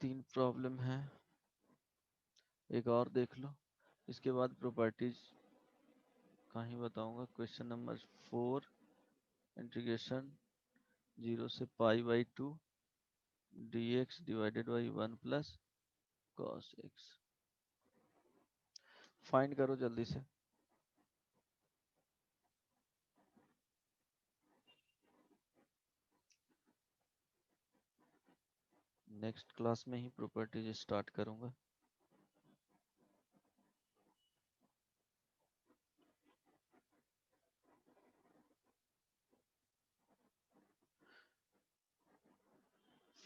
3 प्रॉब्लम है, एक और देख लो, इसके बाद प्रॉपर्टीज कहीं बताऊंगा। क्वेश्चन नंबर 4, इंटीग्रेशन 0 से π/2 dx divided by 1 plus cos x. Find करो जल्दी से। नेक्स्ट क्लास में ही प्रॉपर्टीज स्टार्ट करूंगा।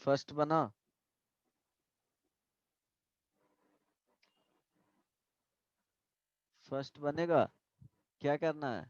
फर्स्ट बना, फर्स्ट बनेगा, क्या करना है,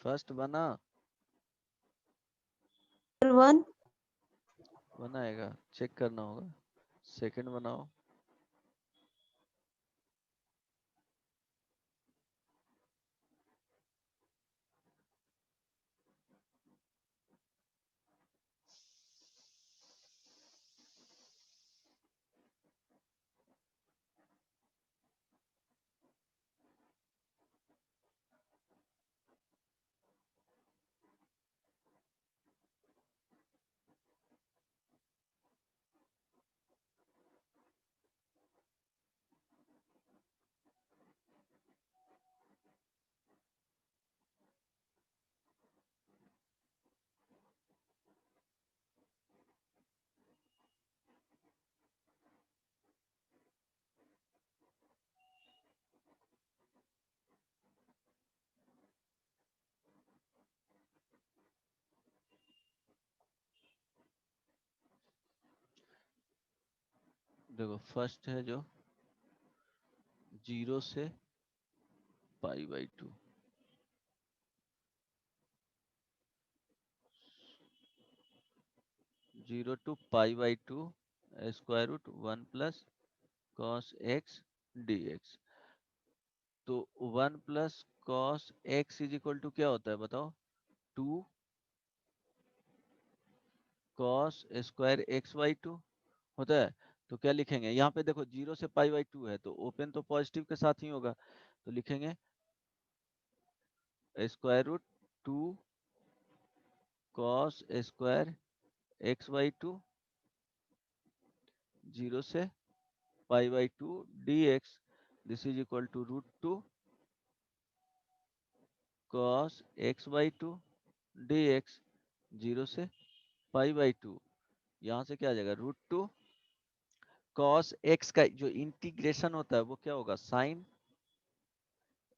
फर्स्ट बना, वन। बनाएगा, चेक करना होगा। सेकंड बनाओ, देखो फर्स्ट है जो 0 से π/2, zero to π/2 square root 1 plus cos x dx। तो 1 plus cos x is equal to क्या होता है बताओ? 2 cos स्क्वायर x/2 होता है। तो क्या लिखेंगे यहाँ पे? देखो 0 से π/2 है तो ओपन तो पॉजिटिव के साथ ही होगा, तो लिखेंगे square root 2 cos square x/2 0 से π/2 dx। This is equal to √2 cos x/2 dx 0 से π/2। यहाँ से क्या आ जाएगा? √2 cos x का जो इंटीग्रेशन होता है वो क्या होगा? Sign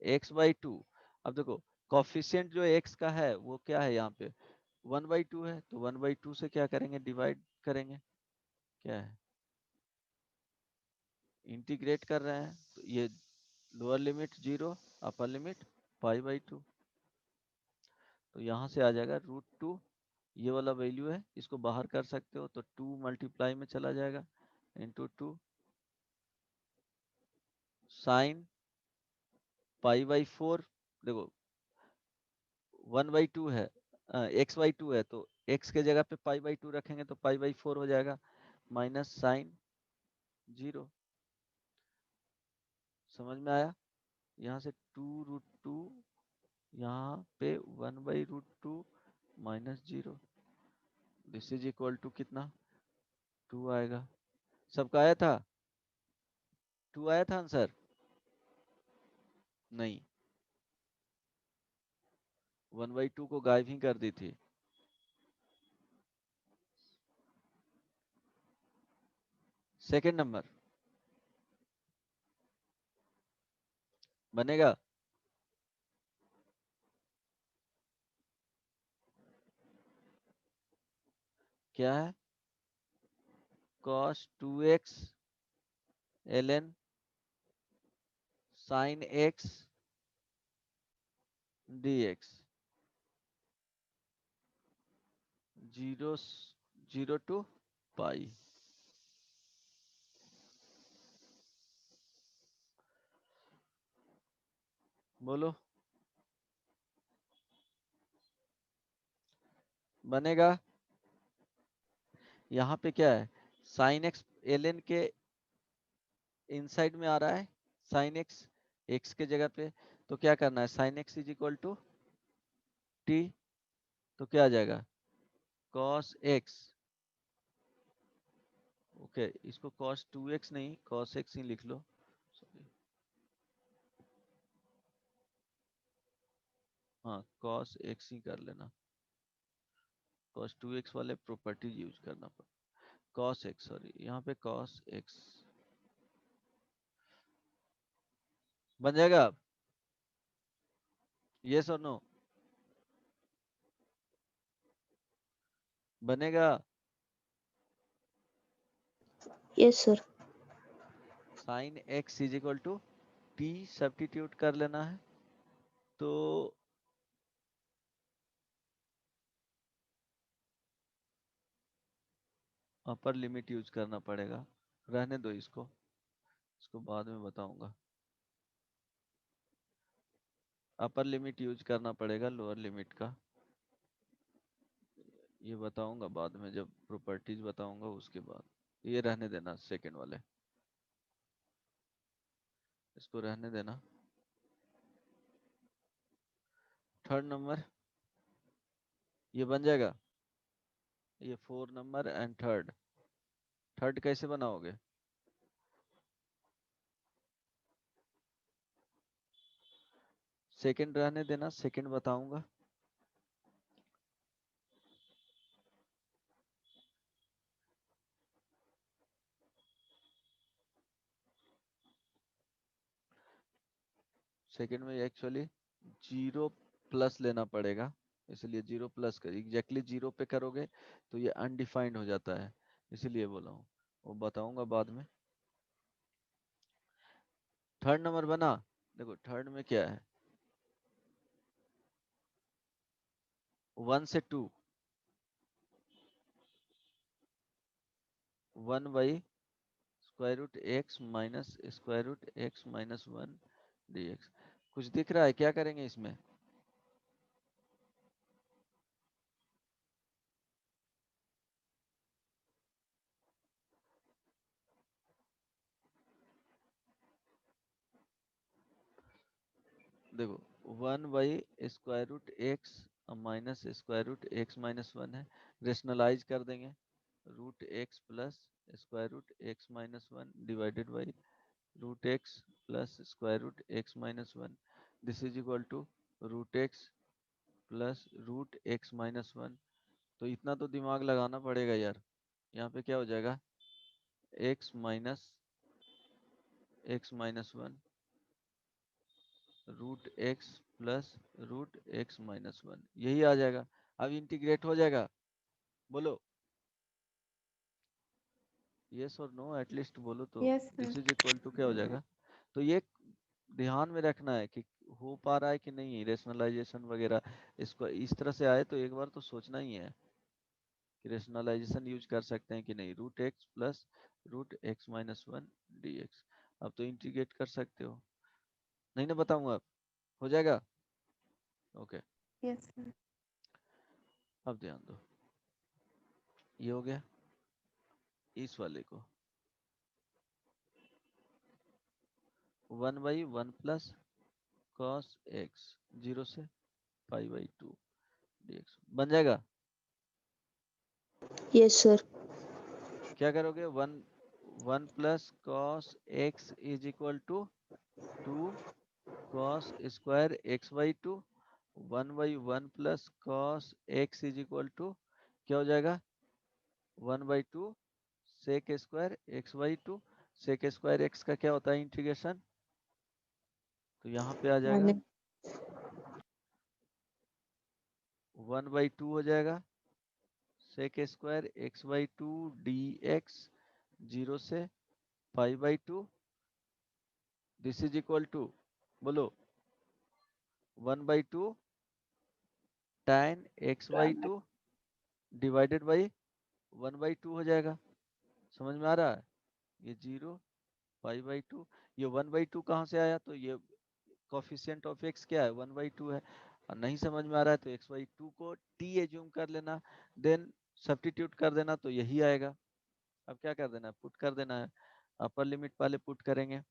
x/2। अब देखो कॉफिशिएंट जो x का है वो क्या है? यहाँ पे 1/2 है, तो 1/2 से क्या करेंगे? डिवाइड करेंगे। क्या है? इंटीग्रेट कर रहे हैं, तो ये लोअर लिमिट 0, अपर लिमिट π/2। तो यहाँ से आ जाएगा √2, ये वाला वैल्यू है, इसको बाहर कर सकते हो तो 2 मल्टीप्लाई में चला जाएगा इंटू 2 साइन π/4। देखो 1/2 है, x/2 है, तो x के जगह पे π/2 रखेंगे तो π/4 हो जाएगा, माइनस साइन 0। समझ में आया? यहाँ से 2√2, यहाँ पे 1/√2 minus 0। This is equal to कितना? 2 आएगा। सबका आया था? 2 आया था आंसर? नहीं, 1/2 को गायब ही कर दी थी। सेकंड नंबर बनेगा? क्या है? cos 2x ln sin x dx 0 to पाई। बोलो बनेगा? यहाँ पे क्या है? sin x ln के इनसाइड में आ रहा है, sin x x के जगह पे, तो क्या करना है? sin x is equal to t, तो क्या आ जाएगा? cos x। ओके, इसको cos 2x नहीं cos x ही लिख लो। Sorry. हाँ cos x ही कर लेना, cos 2x वाले प्रॉपर्टीज यूज करना पड़ेगा। cos x, सॉरी, यहाँ पे cos x बन जाएगा। यस और नो? बनेगा? Yes, sir. Sine x is equal to t substitute कर लेना है, तो अपर लिमिट यूज करना पड़ेगा। रहने दो इसको, इसको बाद में बताऊंगा। अपर लिमिट यूज करना पड़ेगा लोअर लिमिट का, ये बताऊंगा बाद में, जब प्रॉपर्टीज बताऊंगा उसके बाद। ये रहने देना सेकंड वाले, इसको रहने देना। थर्ड नंबर ये बन जाएगा, ये 4 नंबर एंड थर्ड। थर्ड कैसे बनाओगे? सेकंड रहने देना, सेकंड बताऊंगा। सेकंड में एक्चुअली 0 प्लस लेना पड़ेगा, इसलिए 0 प्लस कर, एग्जैक्टली 0 पे करोगे तो ये अनडिफाइंड हो जाता है, इसीलिए बोला हूँ, वो बताऊंगा बाद में। थर्ड नंबर बना। देखो थर्ड में क्या है, 1 से 2, 1 by square root x minus square root x minus 1 dx। कुछ दिख रहा है, क्या करेंगे इसमें? देखो 1 by square root x minus square root x minus 1 है, रेशनलाइज कर देंगे, root x plus square root x minus 1 divided by root x plus square root x minus 1, this is equal to root x plus root x minus 1। तो इतना तो दिमाग लगाना पड़ेगा यार। यहाँ पे क्या हो जाएगा, x minus 1 root x plus root x minus 1, यही आ जाएगा। अब इंटीग्रेट हो जाएगा, बोलो यस और नो, एटलीस्ट बोलो तो। Yes, sir. This is equal to क्या हो जाएगा? तो ये ध्यान में रखना है कि हो पा रहा है कि नहीं, रेशनलाइजेशन वगैरह इसको इस तरह से आए तो एक बार तो सोचना ही है कि रेशनलाइजेशन यूज कर सकते हैं कि नहीं। Root x plus root x minus 1 dx, अब तो इंटीग्रेट कर सकते हो, नहीं ना बताऊंगा, अब हो जाएगा। Okay Yes, sir. अब ध्यान दो, ये हो गया। इस वाले को 1 बाई 1 प्लस कॉस एक्स 0 से पाई बाई 2 dx बन जाएगा। Yes, sir. क्या करोगे, 1 plus cos x is equal to 2 cos square x by 2, 1 by 1 plus cos x is equal to क्या हो जाएगा, 1 by 2 sec square x by 2। Sec square x का क्या होता है, इंटीग्रेशन, तो यहाँ पे आ जाएगा Minus 1 बाई 2 हो जाएगा sec square x by 2 d x 0 से pi by 2, this is equal to बोलो 1 by 2 tan x by 2 divided by 1 by 2 हो जाएगा। समझ में आ रहा है, ये 0 पाई बाई 2, ये 1 बाई 2 कहाँ से आया, तो ये कोफिशिएंट ऑफ एक्स क्या है, 1 बाई 2 है। और नहीं समझ में आ रहा है तो एक्स बाई 2 को टी एज्यूम कर लेना, देन सब्स्टिट्यूट कर देना तो यही आएगा। अब क्या कर देना है, पुट कर देना है, अपर लिमिट पहले पुट करेंगे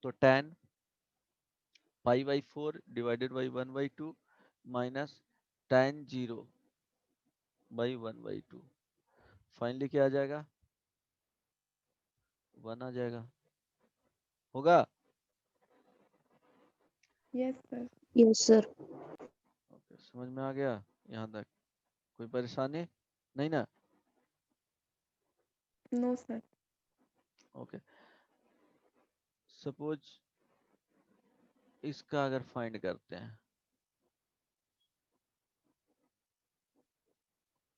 तो tan pi by 4 divided by 1 by 2 minus tan 0 by 1 by 2, finally क्या आ जाएगा, 1 आ जाएगा। होगा? Yes, sir. yes, sir. Okay समझ में आ गया यहाँ तक, कोई परेशानी नहीं ना? No, sir. ओके सपोज इसका अगर फाइंड करते हैं,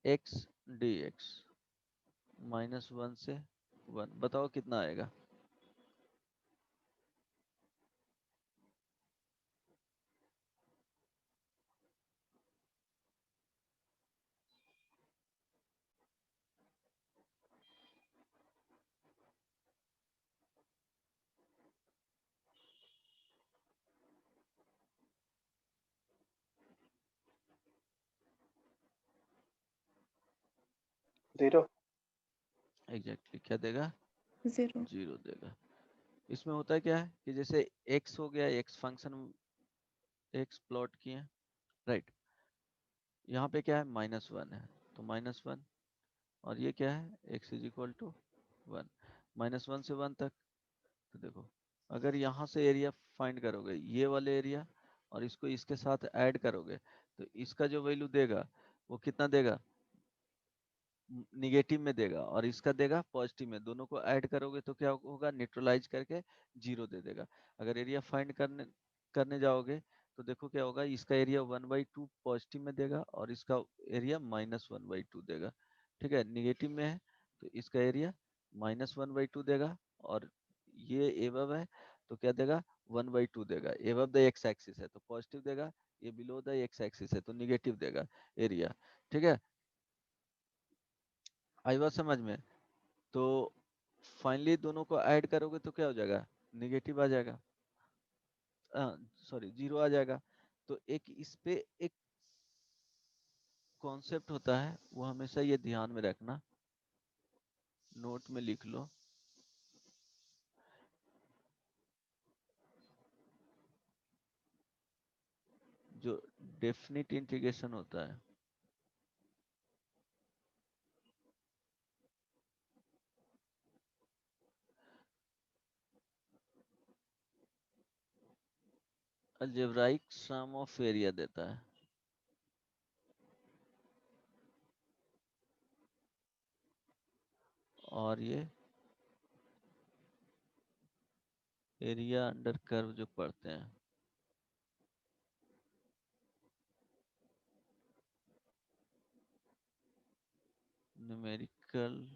x dx -1 से 1, बताओ कितना आएगा? जीरो। एग्जैक्टली क्या देगा, 0. 0 देगा। इसमें होता है क्या है कि जैसे x हो गया, x फंक्शन x प्लॉट किए, राइट, यहाँ पे क्या है -1 है तो -1, और ये क्या है x इज इक्वल टू 1, -1 से 1 तक। तो देखो अगर यहाँ से एरिया फाइंड करोगे, ये वाले एरिया, और इसको इसके साथ ऐड करोगे तो इसका जो वैल्यू देगा वो कितना देगा, निगेटिव में देगा, और इसका देगा पॉजिटिव में, दोनों को ऐड करोगे तो क्या होगा, न्यूट्रलाइज करके 0 दे देगा। अगर एरिया फाइंड करने करने जाओगे तो देखो क्या होगा, इसका एरिया 1/2 पॉजिटिव में देगा और इसका एरिया -1/2 देगा। ठीक है, निगेटिव में है तो इसका एरिया -1/2 देगा, और ये एबव है तो क्या देगा 1/2 देगा। एबव द एक्स एक्सिस है तो पॉजिटिव देगा, ये बिलो द एक्स एक्सिस है तो निगेटिव देगा एरिया। ठीक है, आई बात समझ में? तो फाइनली दोनों को ऐड करोगे तो क्या हो जाएगा, निगेटिव आ जाएगा, सॉरी जीरो आ जाएगा। तो एक इस पे एक कॉन्सेप्ट होता है, वो हमेशा ये ध्यान में रखना, नोट में लिख लो। जो डेफिनिट इंटीग्रेशन होता है, अलजेब्राइक सम ऑफ एरिया देता है। और ये एरिया अंडर कर्व जो पढ़ते हैं, न्यूमेरिकल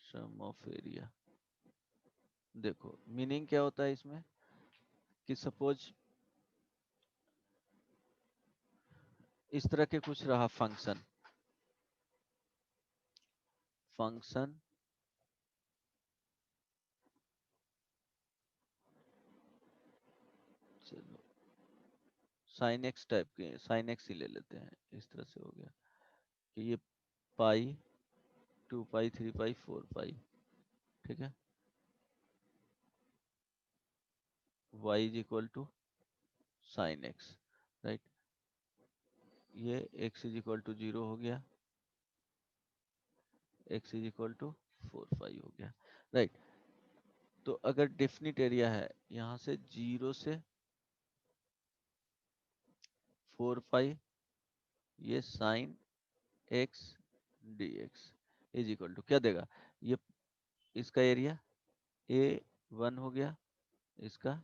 सम ऑफ एरिया। देखो मीनिंग क्या होता है इसमें कि सपोज इस तरह के कुछ रहा फंक्शन, फंक्शन चलो साइन एक्स टाइप के, साइन एक्स ही ले लेते हैं, इस तरह से हो गया कि ये पाई 2 पाई 3 पाई 4 पाई, ठीक है, y is equal to sine x, right, ये x इज इक्वल टू 0 हो गया, x is equal to 4 pi हो गया, राइट। तो अगर डेफिनिट एरिया है यहाँ से 0 से 4 पाई, ये sine x dx is equal to क्या देगा, ये इसका एरिया A1 हो गया, इसका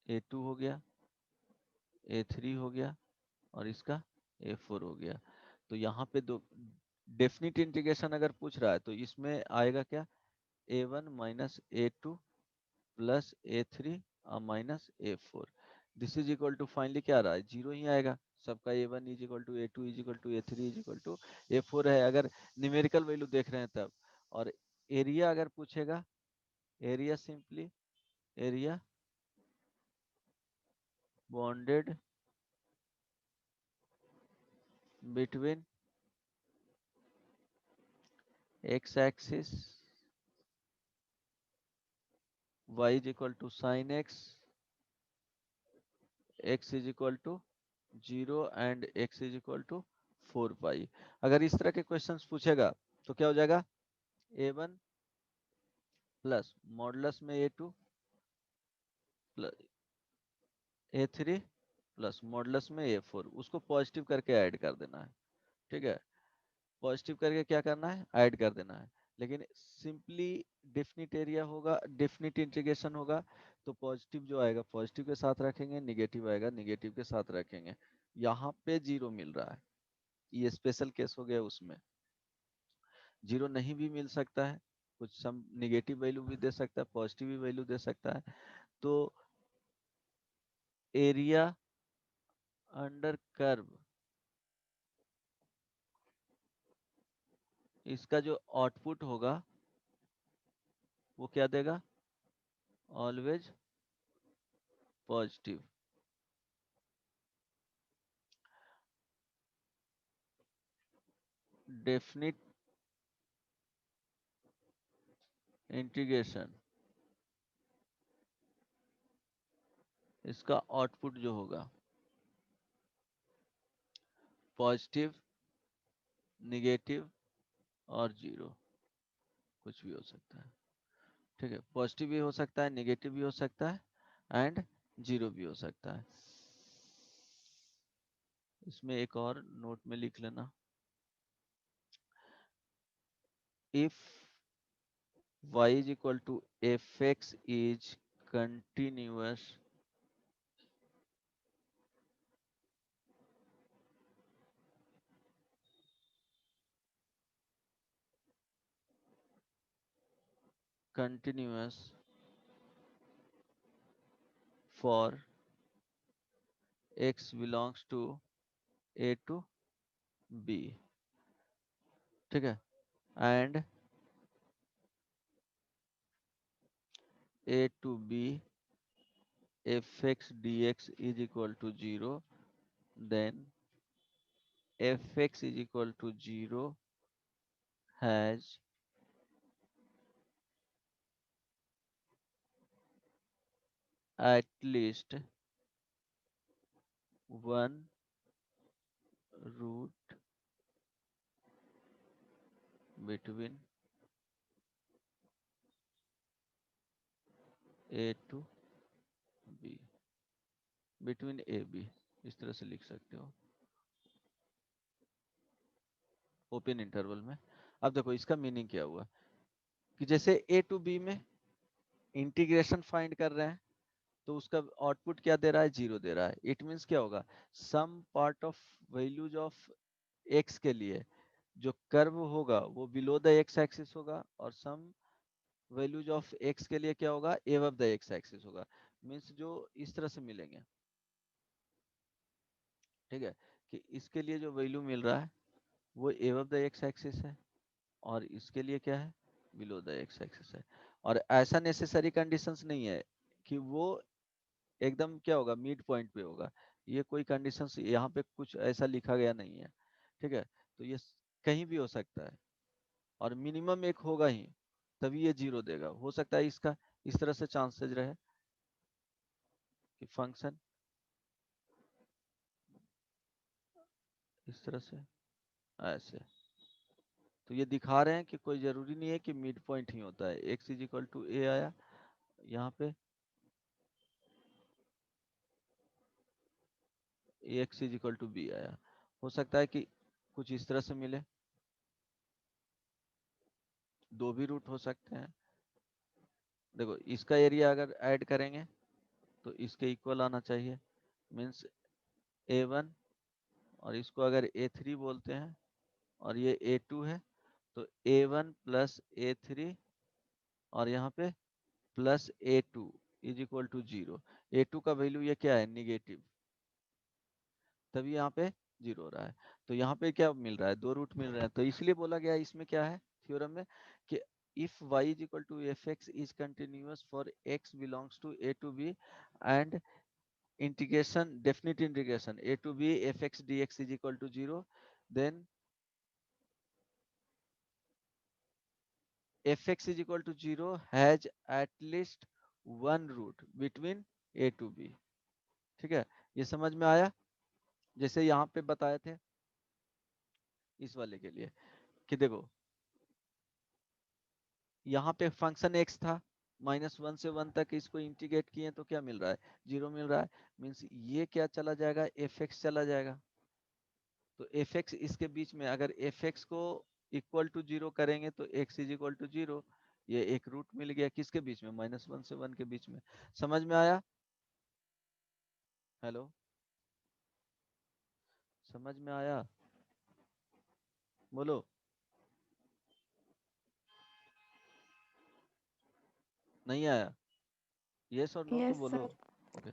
A2 हो गया, A3 हो गया और इसका A4 हो गया। तो यहाँ पे दो डेफिनिट इंटीग्रेशन अगर पूछ रहा है तो इसमें आएगा क्या, A1 minus A2 plus A3 और minus A4। This is equal to finally क्या आ रहा है, जीरो ही आएगा, सबका A1 is equal to A2 is equal to A3 is equal to A4 है अगर न्यूमेरिकल वैल्यू देख रहे हैं तब। और एरिया अगर पूछेगा, area simply area bonded between x axis y is equal to sin x, x is equal to 0 and x is equal to 4 पाई। अगर इस तरह के क्वेश्चंस पूछेगा तो क्या हो जाएगा, A1 प्लस मॉडुलस में A2 plus A3 plus modulus में A4, उसको पॉजिटिव करके ऐड कर देना है। ठीक है, पॉजिटिव करके क्या करना है, ऐड कर देना है। लेकिन सिंपली डेफिनिट एरिया होगा, डेफिनिट इंटीग्रेशन होगा तो पॉजिटिव जो आएगा पॉजिटिव के साथ रखेंगे, निगेटिव आएगा निगेटिव के साथ रखेंगे। यहाँ पे जीरो मिल रहा है, ये स्पेशल केस हो गया, उसमें जीरो नहीं भी मिल सकता है, कुछ सम निगेटिव वैल्यू भी दे सकता है, पॉजिटिव भी वैल्यू दे सकता है। तो एरिया अंडर कर्व, इसका जो आउटपुट होगा वो क्या देगा, ऑलवेज पॉजिटिव। डेफिनिट इंटीग्रेशन, इसका आउटपुट जो होगा पॉजिटिव, निगेटिव और जीरो, कुछ भी हो सकता है। ठीक है, पॉजिटिव भी हो सकता है, निगेटिव भी हो सकता है एंड जीरो भी हो सकता है। इसमें एक और नोट में लिख लेना, if y is equal to fx is continuous continuous for x belongs to a to b, ठीक है, and a to b fx dx is equal to 0, then fx is equal to 0 has at least one root between a to b, between a b, इस तरह से लिख सकते हो open interval में। अब देखो इसका मीनिंग क्या हुआ कि जैसे a टू b में इंटीग्रेशन फाइंड कर रहे हैं तो उसका आउटपुट क्या दे रहा है, 0 दे रहा है। इट मींस क्या होगा, some part of values of x के लिए जो कर्व होगा वो बिलो द x एक्सिस होगा और सम वैल्यूज ऑफ x के लिए क्या होगा, एबव द x एक्सिस होगा। मींस जो इस तरह से मिलेंगे, ठीक है, कि इसके लिए जो वैल्यू मिल रहा है वो एबव द x एक्सिस है और इसके लिए क्या है, बिलो द x एक्सिस है। और ऐसा नेसेसरी कंडीशंस नहीं है कि वो एकदम क्या होगा, मिड पॉइंट पे होगा। ये कोई कंडीशंस यहाँ पे कुछ ऐसा लिखा गया नहीं है, ठीक है। तो ये कहीं भी हो सकता है और मिनिमम एक होगा ही, तभी ये 0 देगा। हो सकता है इसका इस तरह से चांसेस रहे कि फंक्शन इस तरह से ऐसे। तो ये दिखा रहे हैं कि कोई जरूरी नहीं है कि मिड पॉइंट ही होता है। x is equal to a आया यहाँ पे, x is equal to b आया। हो सकता है कि कुछ इस तरह से मिले, दो भी रूट हो सकते हैं। देखो इसका एरिया अगर ऐड करेंगे तो इसके इक्वल आना चाहिए, मीन्स a1, और इसको अगर a3 बोलते हैं और ये a2 है तो a1 प्लस a3 और यहाँ पे plus a2 is equal to 0। a2 का वैल्यू ये क्या है, निगेटिव, तभी यहाँ पे 0 हो रहा है। तो यहाँ पे क्या मिल रहा है, दो रूट मिल रहे हैं। तो इसलिए बोला गया इसमें क्या है थ्योरम में कि if y is equal to fx is continuous for x belongs to a to b and integration, definite integration a to b fx dx is equal to 0, then fx is equal to 0 has at least one root between a to b। ठीक है, ये समझ में आया। जैसे यहाँ पे बताए थे इस वाले के लिए कि देखो यहाँ पे फंक्शन x था, -1 से 1 तक इसको इंटीग्रेट किए तो क्या मिल रहा है, 0 मिल रहा है। मीन्स ये क्या चला जाएगा, fx चला जाएगा। तो fx इसके बीच में अगर fx को इक्वल टू 0 करेंगे तो x इज इक्वल टू 0, ये एक रूट मिल गया किसके बीच में, -1 से 1 के बीच में। समझ में आया, हेलो, समझ में आया, बोलो, नहीं आया, यस और नो तो Yes, बोलो। sir. Okay,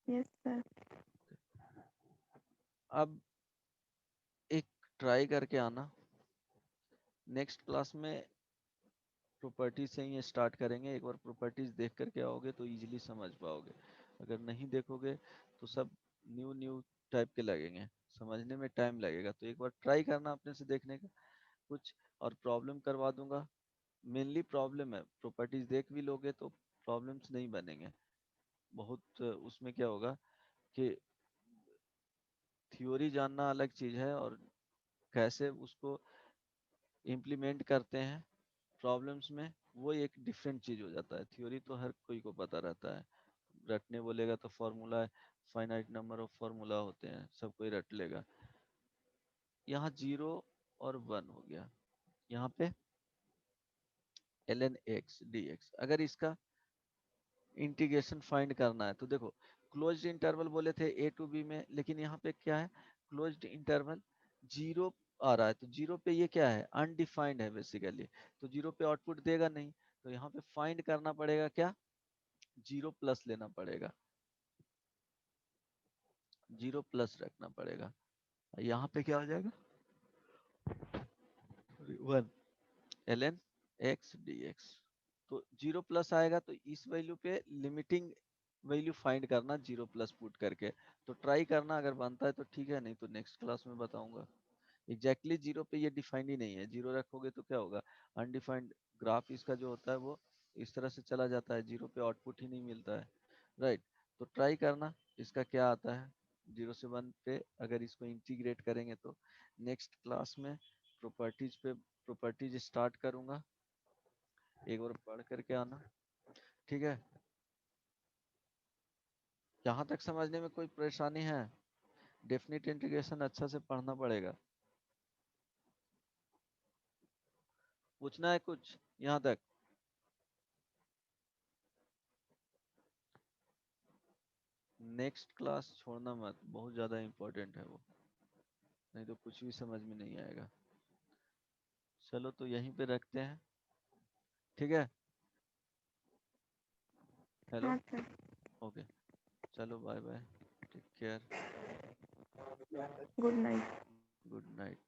Yes, sir. अब एक ट्राई करके आना, नेक्स्ट क्लास में प्रॉपर्टीज से ही स्टार्ट करेंगे। एक बार प्रॉपर्टीज देख करके आओगे तो इजीली समझ पाओगे, अगर नहीं देखोगे तो सब न्यू न्यू टाइप के लगेंगे, समझने में टाइम लगेगा। तो एक बार ट्राई करना अपने से देखने का कुछ, और प्रॉब्लम करवा दूंगा। मेनली प्रॉब्लम है, प्रॉपर्टीज देख भी लोगे तो प्रॉब्लम्स नहीं बनेंगे बहुत। उसमें क्या होगा कि थ्योरी जानना अलग चीज है और कैसे उसको इम्प्लीमेंट करते हैं प्रॉब्लम्स में, वो एक डिफरेंट चीज हो जाता है। थ्योरी तो हर कोई को पता रहता है, रटने बोलेगा तो formula, finite number of formula होते हैं, सब कोई रट लेगा। यहाँ 0 और 1 हो गया, यहाँ पे ln x dx। अगर इसका इंटीग्रेशन फाइंड करना है तो देखो क्लोज्ड इंटरवल बोले थे a टू b में, लेकिन यहाँ पे क्या है, क्लोज्ड इंटरवल 0 आ रहा है, तो जीरो पे ये क्या है, अनडिफाइंड है बेसिकली, तो जीरो पे आउटपुट देगा नहीं, तो यहाँ पे फाइंड करना पड़ेगा क्या, जीरो प्लस लेना पड़ेगा, जीरो प्लस रखना पड़ेगा, यहाँ पे क्या हो जाएगा, 1 ln x dx, तो जीरो प्लस आएगा, तो इस वैल्यू पे लिमिटिंग वैल्यू फाइंड करना जीरो प्लस पुट करके, तो ट्राई करना, अगर बनता है तो ठीक है, नहीं तो नेक्स्ट क्लास में बताऊंगा। एग्जैक्टली जीरो पे ये डिफाइंड ही नहीं है, जीरो रखोगे तो क्या होगा, अनडिफाइंड ग्राफ इसका जो होता है वो इस तरह से चला जाता है, जीरो पे आउटपुट ही नहीं मिलता है, राइट। तो ट्राई करना इसका क्या आता है, 0 से 1 पे अगर इसको इंटीग्रेट करेंगे तो नेक्स्ट क्लास में प्रॉपर्टीज स्टार्ट करूंगा, एक बार पढ़ करके आना, ठीक है। यहाँ तक समझने में कोई परेशानी है, डेफिनेट इंटीग्रेशन अच्छा से पढ़ना पड़ेगा, पूछना है कुछ यहाँ तक, नेक्स्ट क्लास छोड़ना मत, बहुत ज्यादा इंपॉर्टेंट है वो, नहीं तो कुछ भी समझ में नहीं आएगा। चलो तो यहीं पे रखते हैं, ठीक है, हेलो, हाँ सर। ओके, चलो bye bye, take care, good night. Good night.